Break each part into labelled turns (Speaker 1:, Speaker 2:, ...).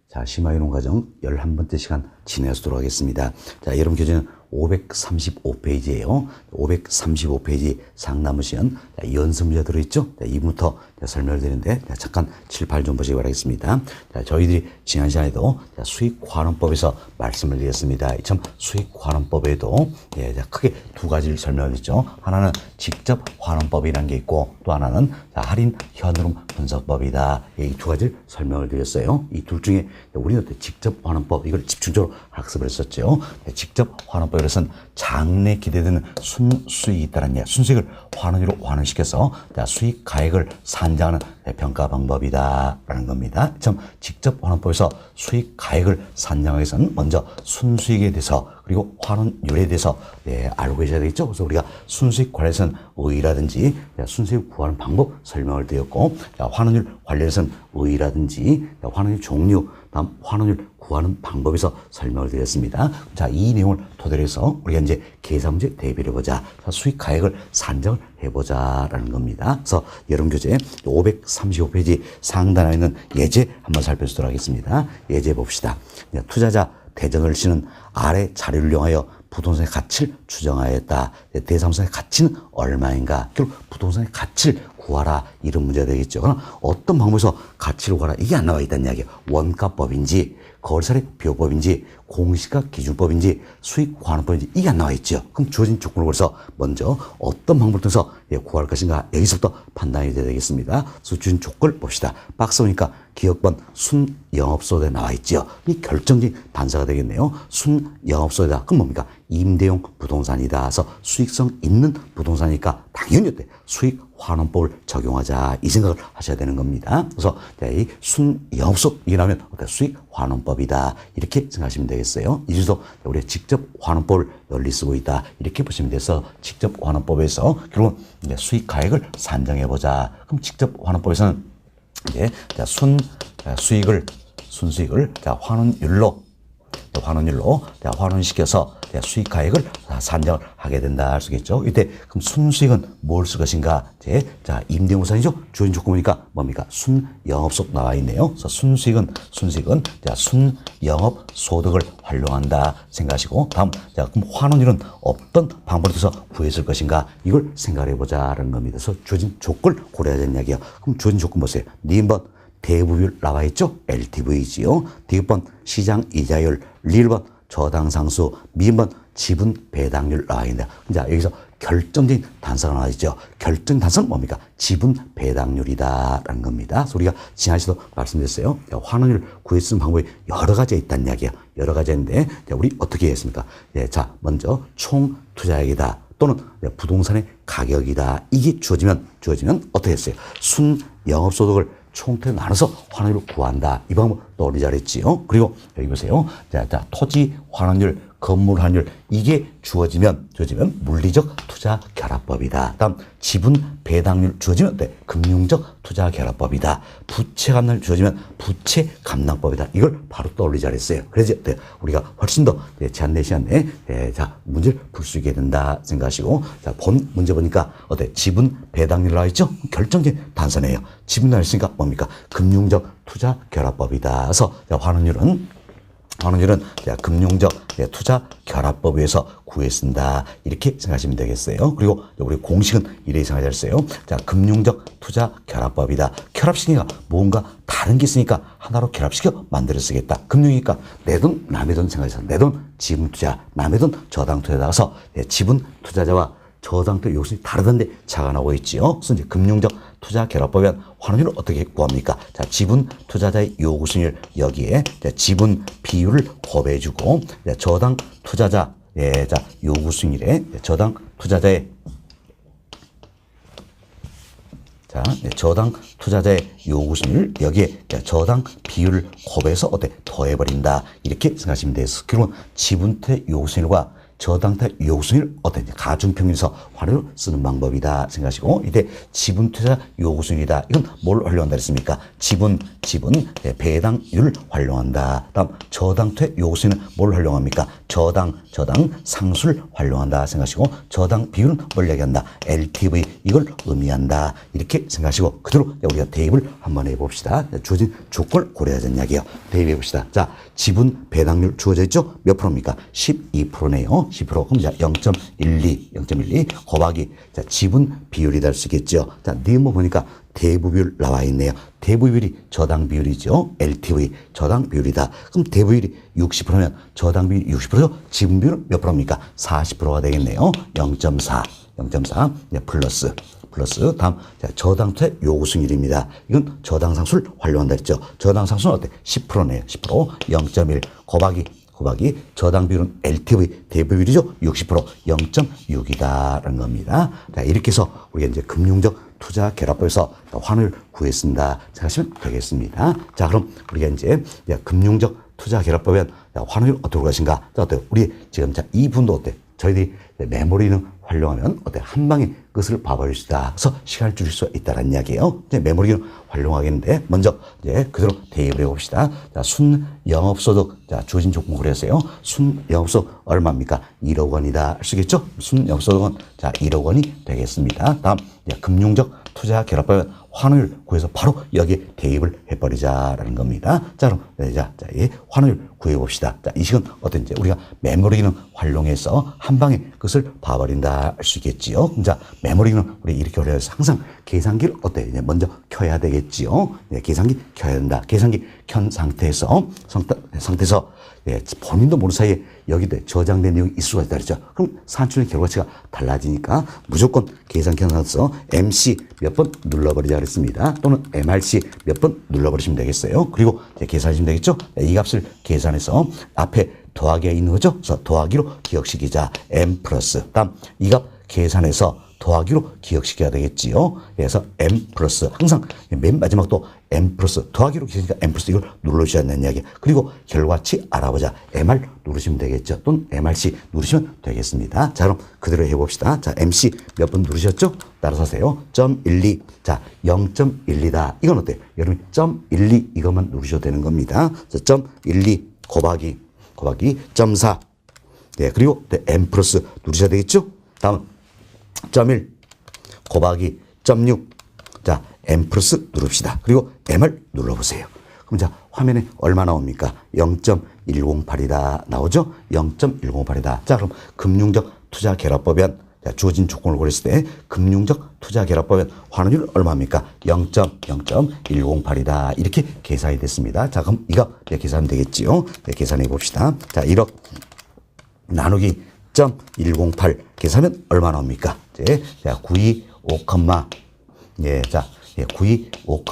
Speaker 1: 자, 심화이론 과정 11번째 시간 진행하도록 하겠습니다. 자, 여러분 교재는 535페이지예요. 535페이지 상담 시간 연습 문제 들어있죠? 자, 이부터 설명을 드리는데 잠깐 7, 8 좀 보시기 바라겠습니다. 자, 저희들이 지난 시간에도 수익환원법에서 말씀을 드렸습니다. 참 수익환원법에도 크게 두 가지를 설명을 드렸죠. 하나는 직접 환원법이라는 게 있고 또 하나는 할인 현흐름 분석법이다. 이 두 가지를 설명을 드렸어요. 이 둘 중에 우리는 직접 환원법 이걸 집중적으로 학습을 했었죠. 직접 환원법에서는 장래 기대되는 순수익이 있다는 게 순수익을 환원으로 환원시켜서 수익 가액을 산정하는 평가 방법이다라는 겁니다. 참 직접 환원법에서 수익 가액을 산정하기 위해서는 먼저 순수익에 대해서 그리고 환원율에 대해서 알고 계셔야 되겠죠. 그래서 우리가 순수익 관련해서는 의의라든지 순수익 구하는 방법 설명을 드렸고 환원율 관련해서는 의의라든지 환원율 종류 다음 환원율 구하는 방법에서 설명을 드렸습니다. 자, 이 내용을 토대로 해서 우리가 이제 계산 문제 대비를 해보자. 수익 가액을 산정을 해보자라는 겁니다. 그래서 여러분 교재 535페이지 상단에 있는 예제 한번 살펴보도록 하겠습니다. 예제 봅시다. 투자자 대전을 씨는 아래 자료를 이용하여 부동산의 가치를 추정하였다. 대상부상의 가치는 얼마인가? 결국 부동산의 가치를 구하라. 이런 문제가 되겠죠. 그럼 어떤 방법에서 가치를 구하라? 이게 안 나와 있다는 이야기예요. 원가법인지, 거래사례 비교법인지, 공시가 기준법인지, 수익환원법인지 이게 안 나와 있죠. 그럼 주어진 조건을 그래서 먼저 어떤 방법을 통해서 구할 것인가 여기서부터 판단이 돼야 되겠습니다. 그래서 주어진 조건을 봅시다. 박스 보니까 기업번 순영업소득에 나와 있죠. 이 결정적인 단서가 되겠네요. 순영업소득이다. 그럼 뭡니까? 임대용 부동산이다. 그래서 수익성 있는 부동산이니까 당연히 어때? 수익환원법을 적용하자. 이 생각을 하셔야 되는 겁니다. 그래서 이 순영업소득이라면 어때? 수익환원법이다. 이렇게 생각하시면 되겠어요. 이제도 우리가 직접 환원법을 널리 쓰고 있다. 이렇게 보시면 돼서 직접 환원법에서 결국은 수익 가액을 산정해보자. 그럼 직접 환원법에서는 이제 순수익을 환원율로 환원시켜서 수익 가액을 산정을 하게 된다 할 수 있겠죠. 이때 그럼 순수익은 뭘 쓸 것인가? 자, 임대부동산이죠. 주어진 조건이니까 뭡니까? 순영업소득 나와 있네요. 그래서 순수익은 순영업 소득을 활용한다 생각하시고 다음 자, 그럼 환원율은 어떤 방법을 통해서 구했을 것인가? 이걸 생각해 보자라는 겁니다. 그래서 주어진 조건을 고려해야 되는 이야기예요. 그럼 주어진 조건 보세요. 니은번 대부비율 나와 있죠? LTV지요. 디귿번 시장 이자율, 리을번 저당상수, 미음번 지분 배당률 나와 있는데 자, 여기서 결정적인 단서가 나와 있죠. 결정 단서는 뭡니까? 지분 배당률이다라는 겁니다. 그래서 우리가 지난 시간에도 말씀드렸어요. 환원율 구해 쓰는 방법이 여러 가지가 있다는 이야기예요. 여러 가지인데 우리 어떻게 했습니까? 자, 먼저 총 투자액이다. 또는 부동산의 가격이다. 이게 주어지면 어떻게 했어요? 순 영업소득을 총태로 나눠서 환원율을 구한다. 이 방법 떠올리 잘했지요. 그리고 여기 보세요. 자, 토지 환원율, 건물 환율 이게 주어지면 물리적 투자 결합법이다. 다음 지분 배당률 주어지면 어때? 금융적 투자 결합법이다. 부채 감납 주어지면 부채 감납법이다. 이걸 바로 떠올리 잘했어요. 그래서 어때? 우리가 훨씬 더 제한 내 시간에 자, 문제를 풀 수 있게 된다 생각하시고 자, 본 문제 보니까 어때? 지분 배당률 나와 있죠? 결정적인 단서네요. 지분 나와 있으니까 뭡니까? 금융적 투자 결합법이다. 그래서 자, 환원율은 금융적 투자 결합법에 의해서 구했습니다. 이렇게 생각하시면 되겠어요. 그리고 우리 공식은 이렇게 생각하셨어요. 자, 금융적 투자 결합법이다. 결합시키니까 뭔가 다른 게 있으니까 하나로 결합시켜 만들어 쓰겠다. 금융이니까 내 돈, 남의 돈 생각해서 내 돈, 지분 투자, 남의 돈, 저당 투자 나가서 지분 투자자와 저당투자 요소이 다르던데 차가 나오고 있지요. 그래서 이제 금융적 투자 결합법이면 환원율을 어떻게 구합니까? 자, 지분 투자자의 요구 수익률 여기에 지분 비율을 곱해주고 저당 투자자 자, 요구 수익률에 저당 투자자의 저당 투자자의 요구 수익률 여기에 저당 비율을 곱해서 어때? 더해버린다. 이렇게 생각하시면 돼요. 결국은 지분 투자 요구 수익률과 저당태 요구수익을 어떤지 가중평균에서 환율을 쓰는 방법이다 생각하시고, 이때 지분투자 요구수익이다. 이건 뭘 활용한다 했습니까? 지분 배당률 활용한다. 다음 저당태 요구수익은 뭘 활용합니까? 저당 상수를 활용한다 생각하시고, 저당 비율은 뭘 얘기한다? LTV 이걸 의미한다. 이렇게 생각하시고 그대로 우리가 대입을 한번 해봅시다. 주어진 조건을 고려하자는 이야기예요. 대입해 봅시다. 자, 지분 배당률 주어져 있죠? 몇 프로입니까? 12%네요. 10%. 그럼 자 0.12 곱하기 자 지분 비율이 될 수 있겠죠. 자, 네모 보니까 대부 비율 나와 있네요. 대부 비율이 저당 비율이죠. LTV 저당 비율이다. 그럼 대부 비율이 60%면 저당 비율이 60%죠. 지분 비율은 몇 프로입니까? 40%가 되겠네요. 0.4 네, 플러스 다음 자, 저당투자 요구수익률입니다. 이건 저당상수를 활용한다 했죠. 저당상수는 어때? 10%네요. 10% 0.1 곱하기 저당 비율은 LTV 대부비율이죠. 60% 0.6이다라는 겁니다. 자, 이렇게 해서 우리가 이제 금융적 투자 결합법에서 환을 구했습니다. 생각하시면 되겠습니다. 자, 그럼 우리가 이제 금융적 투자 결합법에 환율 어떻게 것인가? 자, 어때요? 우리 지금 자, 이 분도 어때? 저희들이 메모리는 활용하면 어때? 한 방에 끝을 봐버릴 수 있다. 그래서 시간을 줄일 수 있다는 이야기예요. 이제 메모리는 활용하겠는데 먼저 이제 그대로 대입을 해봅시다. 자, 순 영업소득 자 주어진 조건 고려하세요. 순 영업소득 얼마입니까? 1억 원이다. 아시겠죠? 순 영업소득은 자 1억 원이 되겠습니다. 다음 이제 금융적 투자 결합법은 환율 구해서 바로 여기에 대입을 해버리자라는 겁니다. 자, 그럼 이 환율 구해봅시다. 자, 이 식은 어떤지 우리가 메모리 기능 활용해서 한 방에 그것을 봐버린다 할 수 있겠지요. 자, 메모리 기능 우리 이렇게 활용해서 항상 계산기를 어때? 이제 먼저 켜야 되겠지요. 네, 계산기 켜야 된다. 계산기 켠 상태에서 예, 본인도 모르는 사이에 여기에 저장된 내용이 있을 수가 있다 그랬죠. 그럼 산출의 결과치가 달라지니까 무조건 계산기 켠 상태에서 MC 몇 번 눌러버리자 그랬습니다. 또는 MRC 몇 번 눌러버리시면 되겠어요. 그리고 이제 계산하시면 되겠죠. 이 값을 계산해서 앞에 더하기가 있는 거죠. 그래서 더하기로 기억시키자. M 플러스 다음 이 값 계산해서 더하기로 기억시켜야 되겠지요. 그래서 M 플러스 항상 맨 마지막 또 M 플러스 더하기로 기억시키니까 M 플러스 이걸 눌러주셔야 한다는 이야기. 그리고 결과치 알아보자. MR 누르시면 되겠죠. 또는 MRC 누르시면 되겠습니다. 자, 그럼 그대로 해봅시다. 자, MC 몇 번 누르셨죠? 따라서 하세요. 0.12. 자, 0.12다. 이건 어때요? 여러분이 0.12 이것만 누르셔도 되는 겁니다. 자, 0.12 곱하기 0.4. 네, 그리고 M 플러스 누르셔야 되겠죠? 다음 0.1 곱하기 0.6. 자, M 플러스 누릅시다. 그리고 M을 눌러보세요. 그럼 자, 화면에 얼마 나옵니까? 0.108이다. 나오죠? 0.108이다. 자, 그럼 금융적 투자 결합법엔 자, 주어진 조건을 고렸을 때 금융적 투자 결합법엔 환원율 얼마입니까? 0.108이다. 이렇게 계산이 됐습니다. 자, 그럼 이거 계산하면 되겠지요? 네, 계산해 봅시다. 자, 1억 나누기 0.108 계산하면 얼마 나옵니까? 자, 925, 예, 자, 925,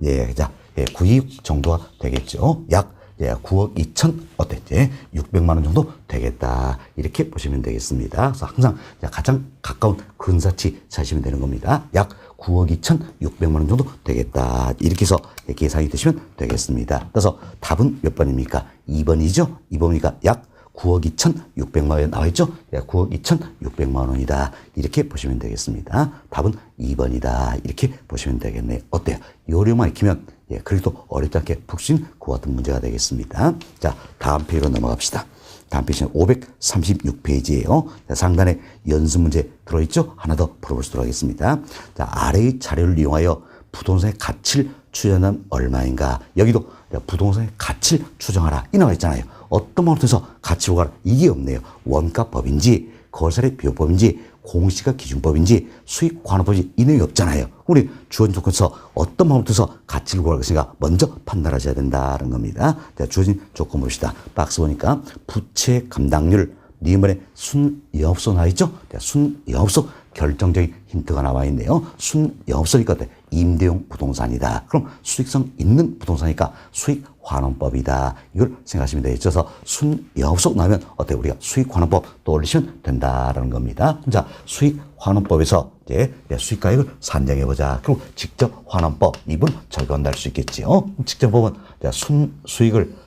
Speaker 1: 예, 자, 92 정도가 되겠죠. 약 9억 2천 어땠지? 600만 원 정도 되겠다. 이렇게 보시면 되겠습니다. 그래서 항상 가장 가까운 근사치 찾으시면 되는 겁니다. 약 9억 2천 6백만 원 정도 되겠다. 이렇게 해서 계산이 되시면 되겠습니다. 그래서 답은 몇 번입니까? 2번이죠. 2번이니까 약 9억 2,600만 원 나와 있죠? 9억 2,600만 원이다. 이렇게 보시면 되겠습니다. 답은 2번이다. 이렇게 보시면 되겠네요. 어때요? 요령만 익히면 그래도 어렵지 않게 푹신 그 같은 문제가 되겠습니다. 자, 다음 페이지로 넘어갑시다. 다음 페이지는 536페이지예요. 상단에 연습 문제 들어있죠? 하나 더 풀어볼 수 있도록 하겠습니다. 자, 아래의 자료를 이용하여 부동산의 가치를 추정하는 얼마인가? 여기도 부동산의 가치를 추정하라. 이 나와 있잖아요. 어떤 방법을 통해서 가치로 가라. 이게 없네요. 원가법인지 거래사례 비교법인지 공시가 기준법인지 수익 환원법인지 이 내용이 없잖아요. 우리 주어진 조건에서 어떤 방법을 통해서 가치를 구할 것인가 먼저 판단하셔야 된다는 겁니다. 자, 주어진 조건 봅시다. 박스 보니까 부채 감당률 니은번에 순영업소 나와 있죠? 순영업소 결정적인 힌트가 나와 있네요. 순영업소니까 임대용 부동산이다. 그럼 수익성 있는 부동산이니까 수익환원법이다. 이걸 생각하시면 되겠죠. 그래서 순영업소 나오면 어때요? 우리가 수익환원법 떠올리시면 된다라는 겁니다. 자, 수익환원법에서 이제 수익가액을 산정해보자. 그리고 직접환원법 이분 적용한다 할 수 있겠지요. 직접법은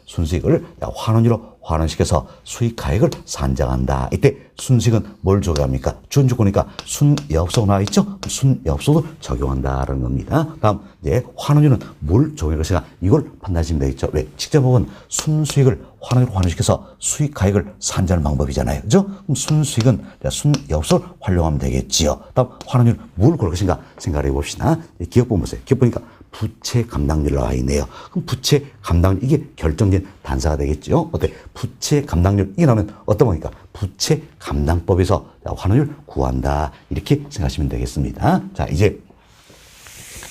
Speaker 1: 순수익을 환원율로 환원시켜서 수익가액을 산정한다. 이때 순수익은 뭘 적용합니까? 주어진 조건이니까 순여업소가 나와 있죠? 순여업소도 적용한다라는 겁니다. 다음 이제 환원율은 뭘 적용할 것인가? 이걸 판단하시면 되겠죠. 왜? 직접 보면 순수익을 환원율로 환원시켜서 수익가액을 산정하는 방법이잖아요. 그죠? 그럼 순수익은 순여업소를 활용하면 되겠지요. 다음 환원율 뭘 고를 것인가 생각을 해봅시다. 기업본 보세요. 기업 보니까 부채 감당률 나와 있네요. 그럼 부채 감당률 이게 결정된 단서가 되겠죠. 어때? 부채 감당률 이게 나오면 어떤 겁니까? 부채 감당법에서 환원율 구한다. 이렇게 생각하시면 되겠습니다. 자, 이제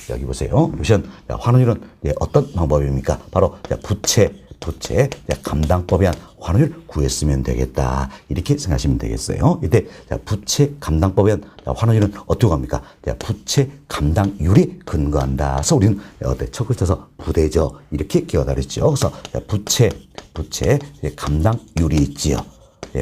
Speaker 1: 여기 보세요. 보시면 환원율은 어떤 방법입니까? 바로 부채 감당법에 의한 환원율 구했으면 되겠다. 이렇게 생각하시면 되겠어요. 이때 부채 감당법에 의한 환원율은 어떻게 합니까? 부채 감당률이 근거한다. 그래서 우리는 첫 글자에서 부대죠. 이렇게 기억하라 그랬죠. 그래서 부채 감당률이 있지요.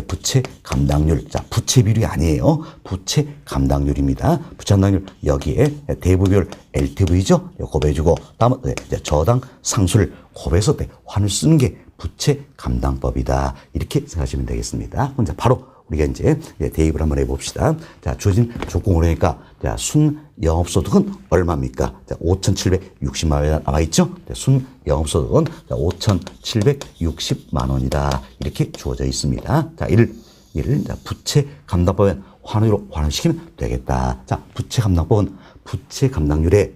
Speaker 1: 부채 감당률. 자, 부채 비율이 아니에요. 부채 감당률입니다. 부채 감당률 여기에 대부비율 LTV죠. 곱해주고 다음은 저당 상수를 곱해서 환을 쓰는 게 부채 감당법이다. 이렇게 생각하시면 되겠습니다. 그럼 바로 우리가 이제 대입을 한번 해봅시다. 자, 주어진 조건으로 하니까 순영업소득은 얼마입니까? 5,760만 원이 나와 있죠? 순영업소득은 5,760만 원이다. 이렇게 주어져 있습니다. 자, 이를 부채 감당법에 환원으로 환원시키면 되겠다. 자, 부채 감당법은 부채 감당률에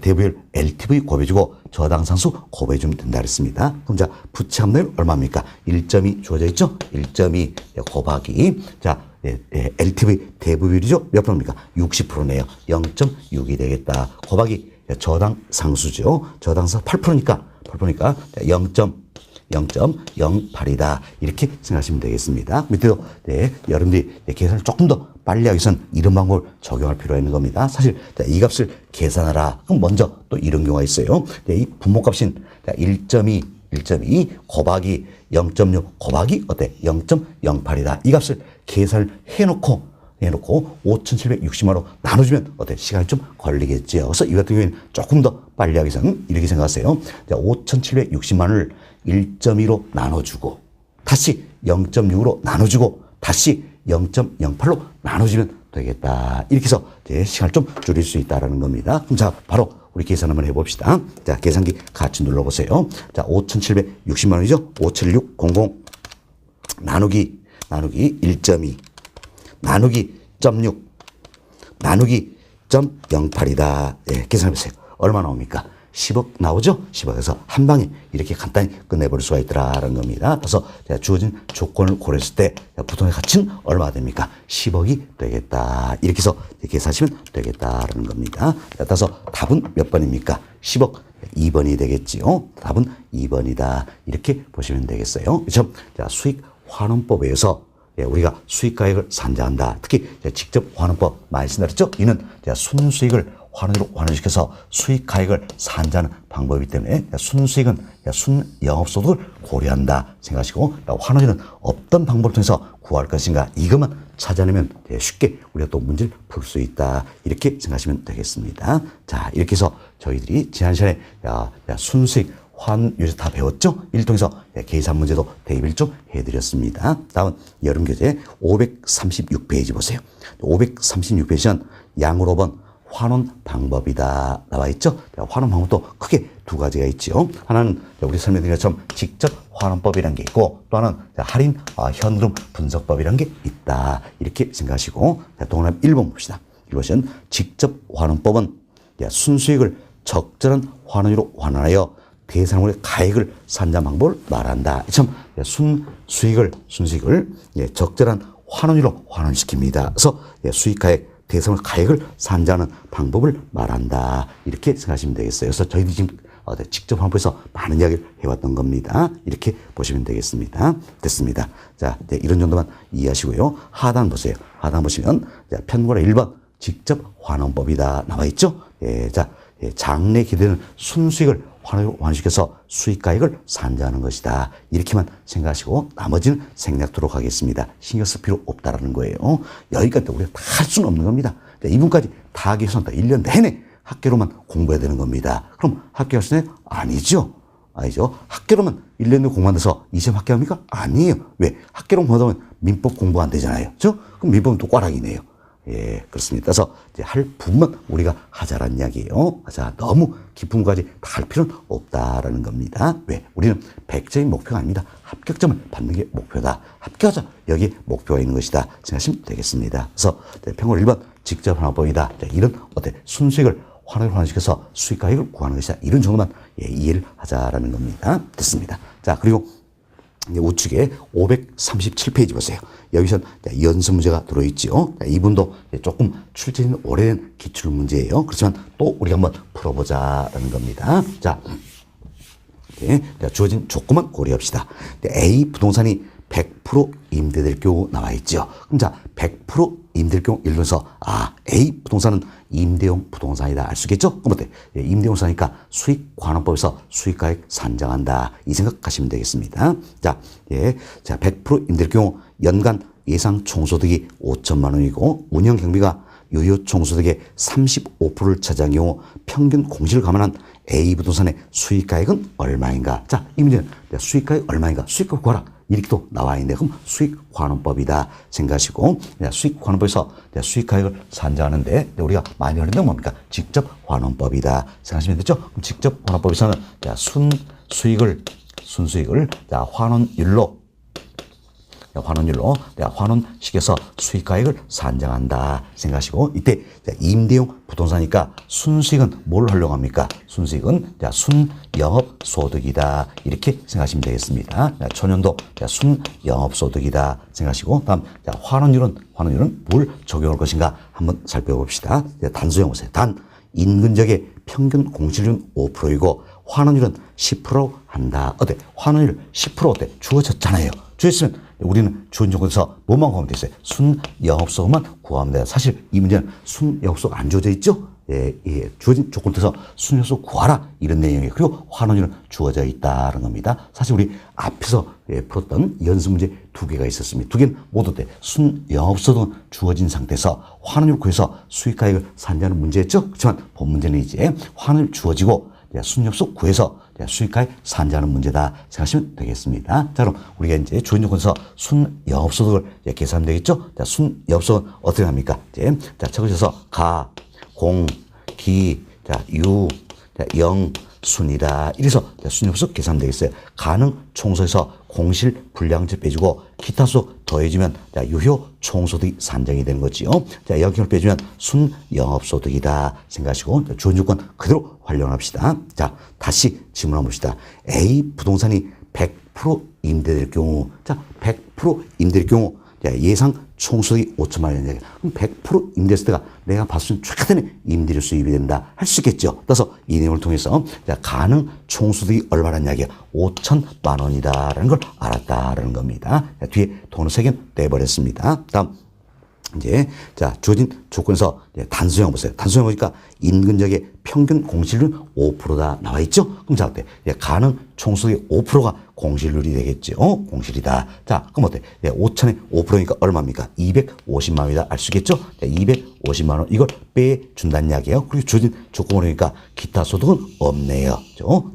Speaker 1: 대부율 LTV 곱해주고 저당상수 곱해주면 된다 그랬습니다. 그럼 자, 부채 감당률 얼마입니까? 1점이 주어져 있죠? 1점이 곱하기 LTV 대부율이죠? 몇 프로입니까? 60%네요. 0.6이 되겠다. 곱하기 저당상수죠. 저당상 8%니까 0.08이다. 이렇게 생각하시면 되겠습니다. 밑에도 여러분들이 계산을 조금 더 빨리 하기 위해서는 이런 방법을 적용할 필요가 있는 겁니다. 사실 이 값을 계산하라. 그럼 먼저 또 이런 경우가 있어요. 이 분모값인 1.2 곱하기 0.6 곱하기 0.08이다. 이 값을 계산을 해놓고 5,760만원 나눠주면 시간이 좀 걸리겠죠. 그래서 이 같은 경우에는 조금 더 빨리 하기 위해서는 이렇게 생각하세요. 5,760만원을 1.2로 나눠주고 다시 0.6으로 나눠주고 다시 0.08로 나눠주면 되겠다. 이렇게 해서 시간을 좀 줄일 수 있다는 겁니다. 그럼 자, 바로 우리 계산 한번 해봅시다. 자, 계산기 같이 눌러보세요. 자, 5,760만 원이죠? 57600 나누기 1.2 나누기 0.6 나누기 0.08이다. 계산해보세요. 얼마 나옵니까? 10억 나오죠? 10억에서 한 방에 이렇게 간단히 끝내버릴 수가 있더라는 겁니다. 그래서 주어진 조건을 고려했을 때 부동의 가치는 얼마가 됩니까? 10억이 되겠다. 이렇게 해서 계산하시면 되겠다라는 겁니다. 따라서 답은 몇 번입니까? 10억 2번이 되겠지요. 답은 2번이다. 이렇게 보시면 되겠어요. 그렇죠? 자, 수익 환원법에 의해서 우리가 수익가액을 산정한다. 특히 직접 환원법 많이 쓴다 그랬죠? 이는 순수익을 환원으로 환원시켜서 수익가액을 산정하는 방법이기 때문에 순수익은 순영업소득을 고려한다 생각하시고 환원율은 어떤 방법을 통해서 구할 것인가 이것만 찾아내면 쉽게 우리가 또 문제를 풀 수 있다. 이렇게 생각하시면 되겠습니다. 자, 이렇게 해서 저희들이 지난 시간에 순수익 환율에서 다 배웠죠? 이를 통해서 계산 문제도 대입을 좀 해드렸습니다. 다음 여름교재 536페이지 보세요. 536페이지는 양으로 본 환원 방법이다 나와 있죠. 환원 방법도 크게 두 가지가 있죠. 하나는 우리 설명드린 것처럼 직접 환원법이라는 게 있고 또 하나는 할인 현금 분석법이라는 게 있다. 이렇게 생각하시고 동그라미 1번 봅시다. 1번은 직접 환원법은 순수익을 적절한 환원으로 환원하여 대상물의 가액을 산정 방법을 말한다. 참 순수익을 적절한 환원으로 환원시킵니다. 그래서 수익가액 대상물 가액을 산정하는 방법을 말한다. 이렇게 생각하시면 되겠어요. 그래서 저희들이 지금 직접 환원법에서 많은 이야기를 해왔던 겁니다. 이렇게 보시면 되겠습니다. 됐습니다. 자, 이런 정도만 이해하시고요. 하단 보세요. 하단 보시면 편고라 1번 직접 환원법이다 나와 있죠. 장래 기대는 순수익을 환원시켜서 수익가액을 산정하는 것이다. 이렇게만 생각하시고 나머지는 생략토록 하겠습니다. 신경 쓸 필요 없다라는 거예요. 여기까지 우리가 다 할 수는 없는 겁니다. 이분까지 다 하기 위해서는 1년 내내 학교로만 공부해야 되는 겁니다. 그럼 학교 갈 수는 아니죠. 아니죠. 학교로만 1년 내에 공부만 돼서 이시험 합격합니까? 아니에요. 왜? 학교로 공부하면 민법 공부 안 되잖아요. 그죠? 그럼 민법은 또 꽈락이네요. 예, 그렇습니다. 그래서 이제 할 부분만 우리가 하자라는 이야기예요. 자, 너무 깊은 것까지 다 할 필요는 없다라는 겁니다. 왜? 우리는 100점이 목표가 아닙니다. 합격점을 받는 게 목표다. 합격하자. 여기에 목표가 있는 것이다. 생각하시면 되겠습니다. 그래서 평균 1번 직접 환원법이다. 이런 순수익을 환원시켜서 수익가액을 구하는 것이다. 이런 정도만 이해를 하자라는 겁니다. 됐습니다. 자, 그리고 우측에 537페이지 보세요. 여기서 연습 문제가 들어있죠. 이분도 조금 출제는 오래된 기출 문제예요. 그렇지만 또 우리가 한번 풀어보자라는 겁니다. 자, 주어진 조건만 고려합시다. A 부동산이 100% 임대될 경우 나와 있죠. 그럼 자, 100% 임대될 경우 예를 들어서 A 부동산은 임대용 부동산이다 알 수 있겠죠? 그럼 어때? 임대용 부동산이니까 수익관원법에서 수익가액 산정한다. 이 생각하시면 되겠습니다. 자, 자, 100% 임대될 경우 연간 예상 총소득이 5천만 원이고 운영 경비가 유효 총소득의 35%를 차지한 경우 평균 공시를 감안한 A 부동산의 수익가액은 얼마인가? 자, 이 문제는 수익가액 얼마인가? 수익가액 구하라. 이렇게 또 나와 있는데 그럼 수익환원법이다 생각하시고 수익환원법에서 수익가액을 산정하는데 우리가 많이 하는 건 뭡니까? 직접환원법이다 생각하시면 되죠? 그럼 직접환원법에서는 순수익을 환원시켜서 수익가액을 산정한다 생각하시고 이때 임대용 부동산이니까 순수익은 뭘 활용합니까? 순수익은 순영업소득이다 이렇게 생각하시면 되겠습니다. 초년도 순영업소득이다 생각하시고 다음 환원율은 뭘 적용할 것인가 한번 살펴봅시다. 단수형 보세요. 단 인근지역의 평균 공실률은 5%이고 환원율은 10% 한다. 어때? 환원율 10% 어때? 주어졌잖아요. 주어졌으면 우리는 주어진 조건에서 뭐만 구하면 되겠어요? 순영업소득만 구하면 돼요. 사실 이 문제는 순영업소득 안 주어져 있죠? 주어진 조건에서 순영업소득 구하라 이런 내용이에요. 그리고 환원율은 주어져 있다는 겁니다. 사실 우리 앞에서 풀었던 연습 문제 2개가 있었습니다. 2개는 모두 순영업소득은 주어진 상태에서 환원율 구해서 수익가액을 산정하는 문제였죠. 그렇지만 본 문제는 이제 환원율 주어지고 순영업소득 구해서 수익가액 산정하는 문제다 생각하시면 되겠습니다. 자, 그럼 우리가 이제 주어진 조건에서 순영업소득을 계산하면 되겠죠? 자, 순영업소득은 어떻게 합니까? 자, 적으셔서 가, 공, 기, 유, 영, 순이다. 이래서 순영업소득 계산하면 되겠어요. 가능 총소에서 공실 불량제 빼주고 기타 수 더해주면 유효 총소득이 산정이 되는 거지요. 자, 영경을 빼주면 순영업소득이다 생각하시고 주어진 조건 그대로 활용합시다. 자, 다시 질문 한번 봅시다. A 부동산이 100% 임대될 경우, 자, 100% 임대될 경우 예상 총소득이 5천만 원이냐. 그럼 100% 임대했을 때가 내가 봤을 때 최대한의 임대료 수입이 된다. 할 수 있겠죠. 따라서 이 내용을 통해서 가능 총소득이 얼마라는 이야기야. 5천만 원이다라는 걸 알았다라는 겁니다. 뒤에 돈을 3개 떼버렸습니다. 다음. 주어진 조건에서 단수형 보세요. 단수형 보니까 인근 지역의 평균 공실률 5%다 나와 있죠? 그럼 자, 어때? 가능 총소득의 5%가 공실률이 되겠죠? 공실이다. 자, 그럼 어때? 5천에 5%니까 얼마입니까? 250만 원이다. 알 수 있겠죠? 250만 원. 이걸 빼준다는 이야기예요. 그리고 주어진 조건으로 보니까 기타 소득은 없네요.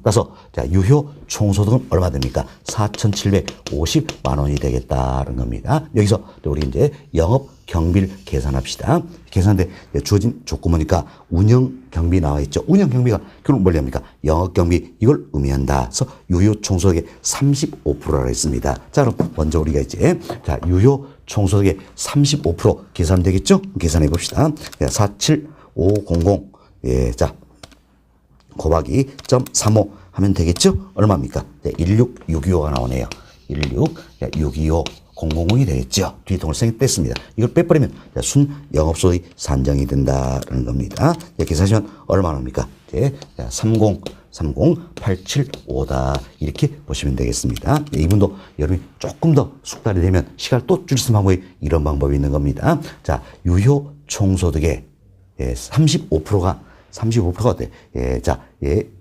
Speaker 1: 따라서 유효 총소득은 얼마 됩니까? 4,750만 원이 되겠다는 겁니다. 여기서 우리 이제 영업 경비를 계산합시다. 계산인데 주어진 조건 보니까 운영 경비 나와 있죠. 운영 경비가 결국 뭘 합니까? 영업 경비 이걸 의미한다. 그래서 유효 총소득의 35%라고 했습니다. 자, 그럼 먼저 우리가 이제 유효 총소득의 35% 계산하면 되겠죠? 계산해 봅시다. 47500 자 곱하기 0.35 하면 되겠죠? 얼마입니까? 16625가 나오네요. 16625 000이 되겠죠. 뒤에 돈을 생각 뺐습니다. 이걸 빼버리면 순영업소득이 산정이 된다는 겁니다. 계산하시면 얼마 나옵니까? 3030875다. 이렇게 보시면 되겠습니다. 이분도 여러분이 조금 더 숙달이 되면 시간을 또 줄일 수 있는 방법이 이런 방법이 있는 겁니다. 자, 유효 총소득의 35%가 어때?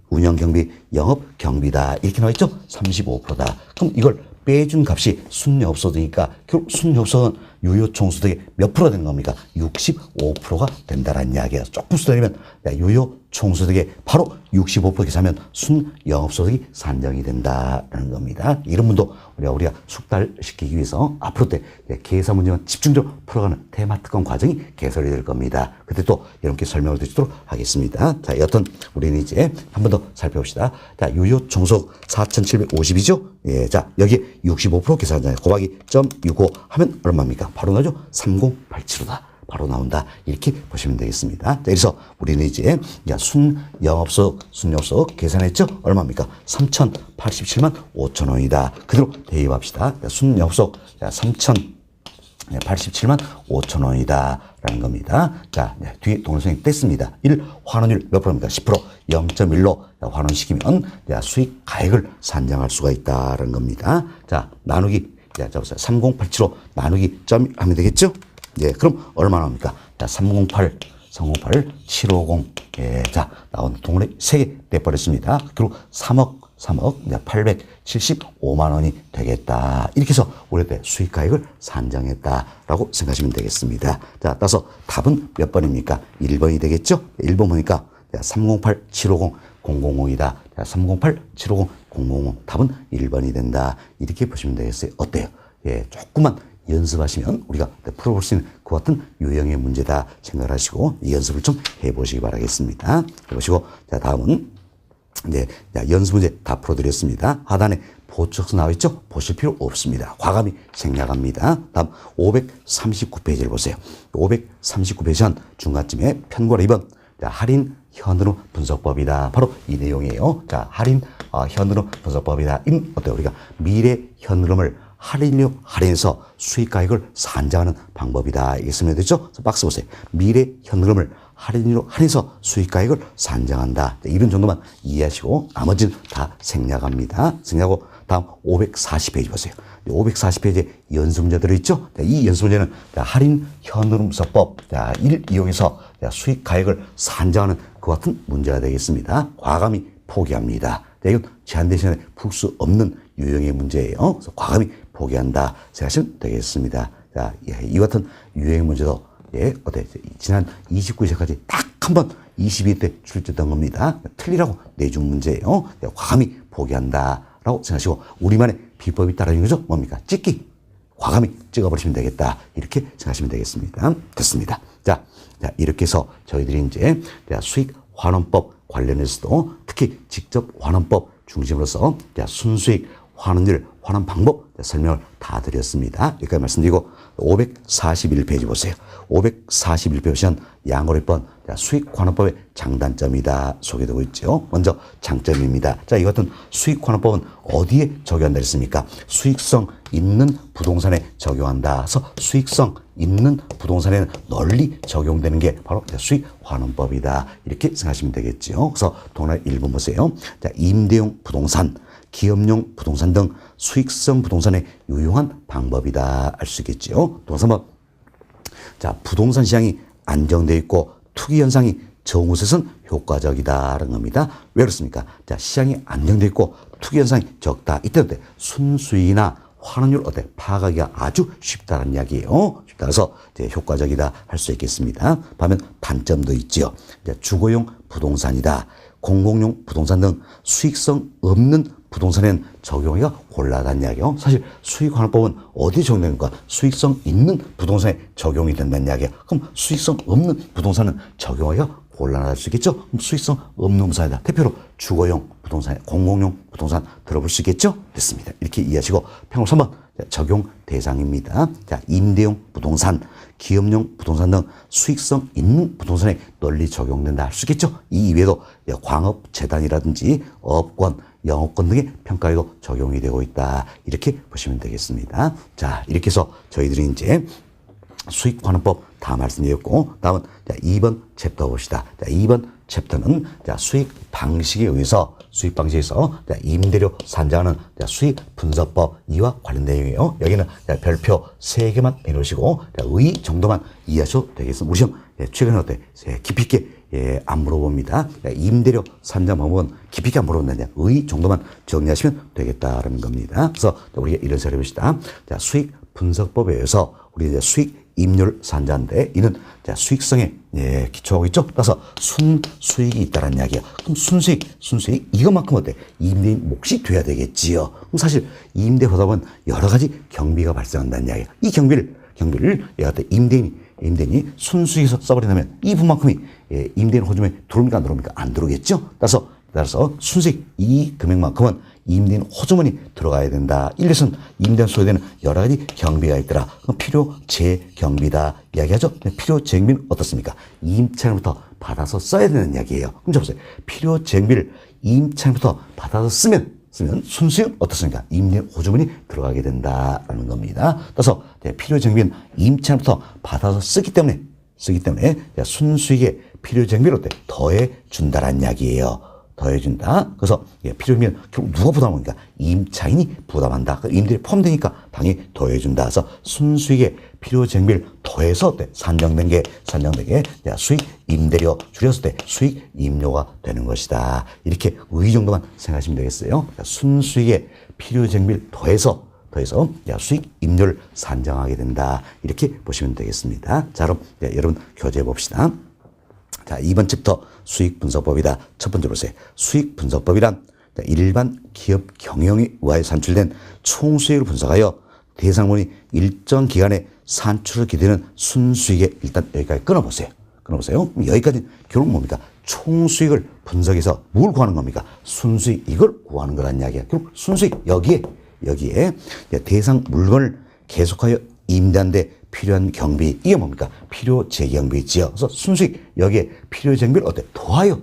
Speaker 1: 운영경비, 영업경비다. 이렇게 나와있죠? 35%다. 그럼 이걸 빼준 값이 순영업소득이니까 결국 순영업소득은 유효 총소득의 몇 프로 되는 겁니까? 65%가 된다라는 이야기예요. 조금 수정이면 유효 총소득의 바로 65% 계산하면 순영업소득이 산정이 된다라는 겁니다. 이런 분도 우리가 숙달시키기 위해서 앞으로 때 계산 문제만 집중적으로 풀어가는 테마특강 과정이 개설이 될 겁니다. 그때 또 여러분께 설명을 드리도록 하겠습니다. 자, 여튼 우리는 이제 한 번 더 살펴봅시다. 자, 유효 총소득 4,750이죠? 예, 자, 여기 65% 계산하잖아요. 곱하기 0.65 하면 얼마입니까? 바로 나오죠? 3087호다. 바로 나온다. 이렇게 보시면 되겠습니다. 자, 그래서 우리는 이제 순영업소득 계산했죠? 얼마입니까? 3,087만 5천 원이다. 그대로 대입합시다. 순영업소득 3,087만 5천 원이다. 라는 겁니다. 자, 뒤에 동일선이 뗐습니다. 1, 환원율 몇 프로입니까? 10%, 0.1로 환원시키면 수익 가액을 산정할 수가 있다라는 겁니다. 자, 나누기, 자, 보세요. 3087로 나누기 점 하면 되겠죠? 예, 그럼 얼마 나옵니까? 자, 308, 750. 예, 자, 나온 동물의 3개 떼버렸습니다. 그리고 3억 875만 원이 되겠다. 이렇게 해서 올해 때 수익 가액을 산정했다라고 생각하시면 되겠습니다. 자, 따라서 답은 몇 번입니까? 1번이 되겠죠? 1번 보니까 308-750-005이다. 자, 308-750-005. 답은 1번이 된다. 이렇게 보시면 되겠어요. 어때요? 예, 조금만 연습하시면 우리가 풀어볼 수 있는 그 같은 유형의 문제다 생각을 하시고 이 연습을 좀 해보시기 바라겠습니다. 해보시고, 자, 다음은 네, 연습 문제 다 풀어드렸습니다. 하단에 보초서 나와있죠? 보실 필요 없습니다. 과감히 생략합니다. 다음 539페이지를 보세요. 539페이지 중간쯤에 편고라 2번. 자, 할인 현으로 분석법이다. 바로 이 내용이에요. 자, 할인 현으로 분석법이다. 어때요? 우리가 미래 현 흐름을 할인해서 수익 가액을 산정하는 방법이다. 이게 쓰면 되죠? 그래서 박스 보세요. 미래 현 흐름을 할인해서 수익 가액을 산정한다. 이런 정도만 이해하시고 나머지는 다 생략합니다. 생략하고 다음 540페이지 보세요. 540페이지에 연습 문제 들어있죠? 이 연습 문제는 할인 현흐름서법 1 이용해서 수익 가액을 산정하는 그 같은 문제가 되겠습니다. 과감히 포기합니다. 이건 제한된 시간에 풀 수 없는 유형의 문제예요. 그래서 과감히 포기한다 생각하시면 되겠습니다. 자, 이 같은 유형의 문제도 어때? 지난 29시까지 딱 한 번 22회 때 출제했던 겁니다. 틀리라고 내준 문제예요. 과감히 포기한다라고 생각하시고 우리만의 비법이 따라는 거죠. 뭡니까? 찍기. 과감히 찍어버리시면 되겠다. 이렇게 생각하시면 되겠습니다. 됐습니다. 자, 이렇게 해서 저희들이 이제 수익 환원법 관련해서도 특히 직접 환원법 중심으로서 순수익 환원율, 환원 방법 설명을 다 드렸습니다. 여기까지 말씀드리고 541페이지 보세요. 541페이지 보시면 양호리번 수익 환원법의 장단점이다 소개되고 있죠. 먼저 장점입니다. 자, 이 같은 수익 환원법은 어디에 적용한다 했습니까? 수익성 있는 부동산에 적용한다. 그래서 수익성 있는 부동산에는 널리 적용되는 게 바로 수익 환원법이다. 이렇게 생각하시면 되겠죠. 그래서 동그라미 1번 보세요. 자, 임대용 부동산, 기업용 부동산 등 수익성 부동산의 유용한 방법이다 알 수 있겠죠. 부동산법. 자, 부동산 시장이 안정되어 있고 투기 현상이 적은 곳에서는 효과적이다라는 겁니다. 왜 그렇습니까? 자, 시장이 안정되어 있고 투기 현상이 적다. 이때 순수익이나 환원율 파악하기가 아주 쉽다는 이야기예요. 쉽다. 그래서 효과적이다 할 수 있겠습니다. 반면 단점도 있죠. 주거용 부동산이다. 공공용 부동산 등 수익성 없는 부동산에는 적용하기가 곤란하다는 이야기요. 사실 수익환원법은 어디에 적용되는 건가? 수익성 있는 부동산에 적용이 된다는 이야기야. 그럼 수익성 없는 부동산은 적용하기가 곤란할 수 있겠죠? 그럼 수익성 없는 부동산이다. 대표로 주거용 부동산, 공공용 부동산 들어볼 수 있겠죠? 됐습니다. 이렇게 이해하시고 평균 3번 적용 대상입니다. 자, 임대용 부동산, 기업용 부동산 등 수익성 있는 부동산에 널리 적용된다 할 수 있겠죠? 이 이외에도 광업재단이라든지 업권, 영업권 등의 평가에도 적용이 되고 있다. 이렇게 보시면 되겠습니다. 자, 이렇게 해서 저희들이 이제 수익환원법 다 말씀드렸고, 다음은 2번 챕터 봅시다. 자, 2번 챕터는 수익 방식에 의해서 임대료 산정하는 수익 분석법 이와 관련된 내용이에요. 여기는 별표 3개만 해놓으시고 의 정도만 이해하셔도 되겠습니다. 우리 시험 최근에 어때? 깊이 있게 안 물어봅니다. 임대료 산정 방법은 깊이 있게 안 물어본다냐. 의 정도만 정리하시면 되겠다라는 겁니다. 그래서 우리가 이런 식으로 해봅시다. 자, 수익 분석법에 의해서 우리 이제 수익 임률 산정하는데 이는 수익성에 기초하고 있죠. 따라서 순수익이 있다는 이야기야. 그럼 순수익 이것만큼 어때? 임대인 몫이 돼야 되겠지요. 그럼 사실 임대 보답은 여러 가지 경비가 발생한다는 이야기야. 이 경비를 얘가 임대인이 순수익에서 써버린다면 이 부분만큼이 임대인 호주에 들어옵니까 안 들어옵니까? 안 들어오겠죠. 따라서 순수익 이 금액만큼은 임대인 호주머니 들어가야 된다. 이것은 임대인 소요되는 여러 가지 경비가 있더라. 필요 재경비다 이야기하죠. 필요 재경비는 어떻습니까? 임차인부터 받아서 써야 되는 이야기예요. 그럼 보세요. 필요 재경비를 임차인부터 받아서 쓰면 순수익은 어떻습니까? 임대인 호주머니 들어가게 된다라는 겁니다. 따라서 필요 재경비는 임차인부터 받아서 쓰기 때문에 순수익의 필요 재경비를 더해 준다라는 이야기예요. 더해준다. 그래서 필요하면 결국 누가 부담합니까? 임차인이 부담한다. 임대료 포함되니까 당연히 더해준다. 그래서 순수익의 필요 재경비를 더해서 산정된 게 수익 임대료 줄였을 때 수익 임료가 되는 것이다. 이렇게 의 정도만 생각하시면 되겠어요. 그러니까 순수익의 필요 재경비를 더해서 수익 임료를 산정하게 된다. 이렇게 보시면 되겠습니다. 자, 그럼 여러분 교재해 봅시다. 자, 2번 챕터 수익 분석법이다. 첫 번째 보세요. 수익 분석법이란 일반 기업 경영에 의하여 산출된 총수익을 분석하여 대상물이 일정 기간에 산출을 기대는 순수익에 일단 여기까지 끊어보세요. 여기까지 결국 뭡니까? 총수익을 분석해서 뭘 구하는 겁니까? 순수익 이걸 구하는 거란 이야기야. 결국 순수익 여기에 대상 물건을 계속하여 임대하는데 필요한 경비 이게 뭡니까? 필요 재경비 있지요. 그래서 순수익 여기에 필요 재경비를 더하여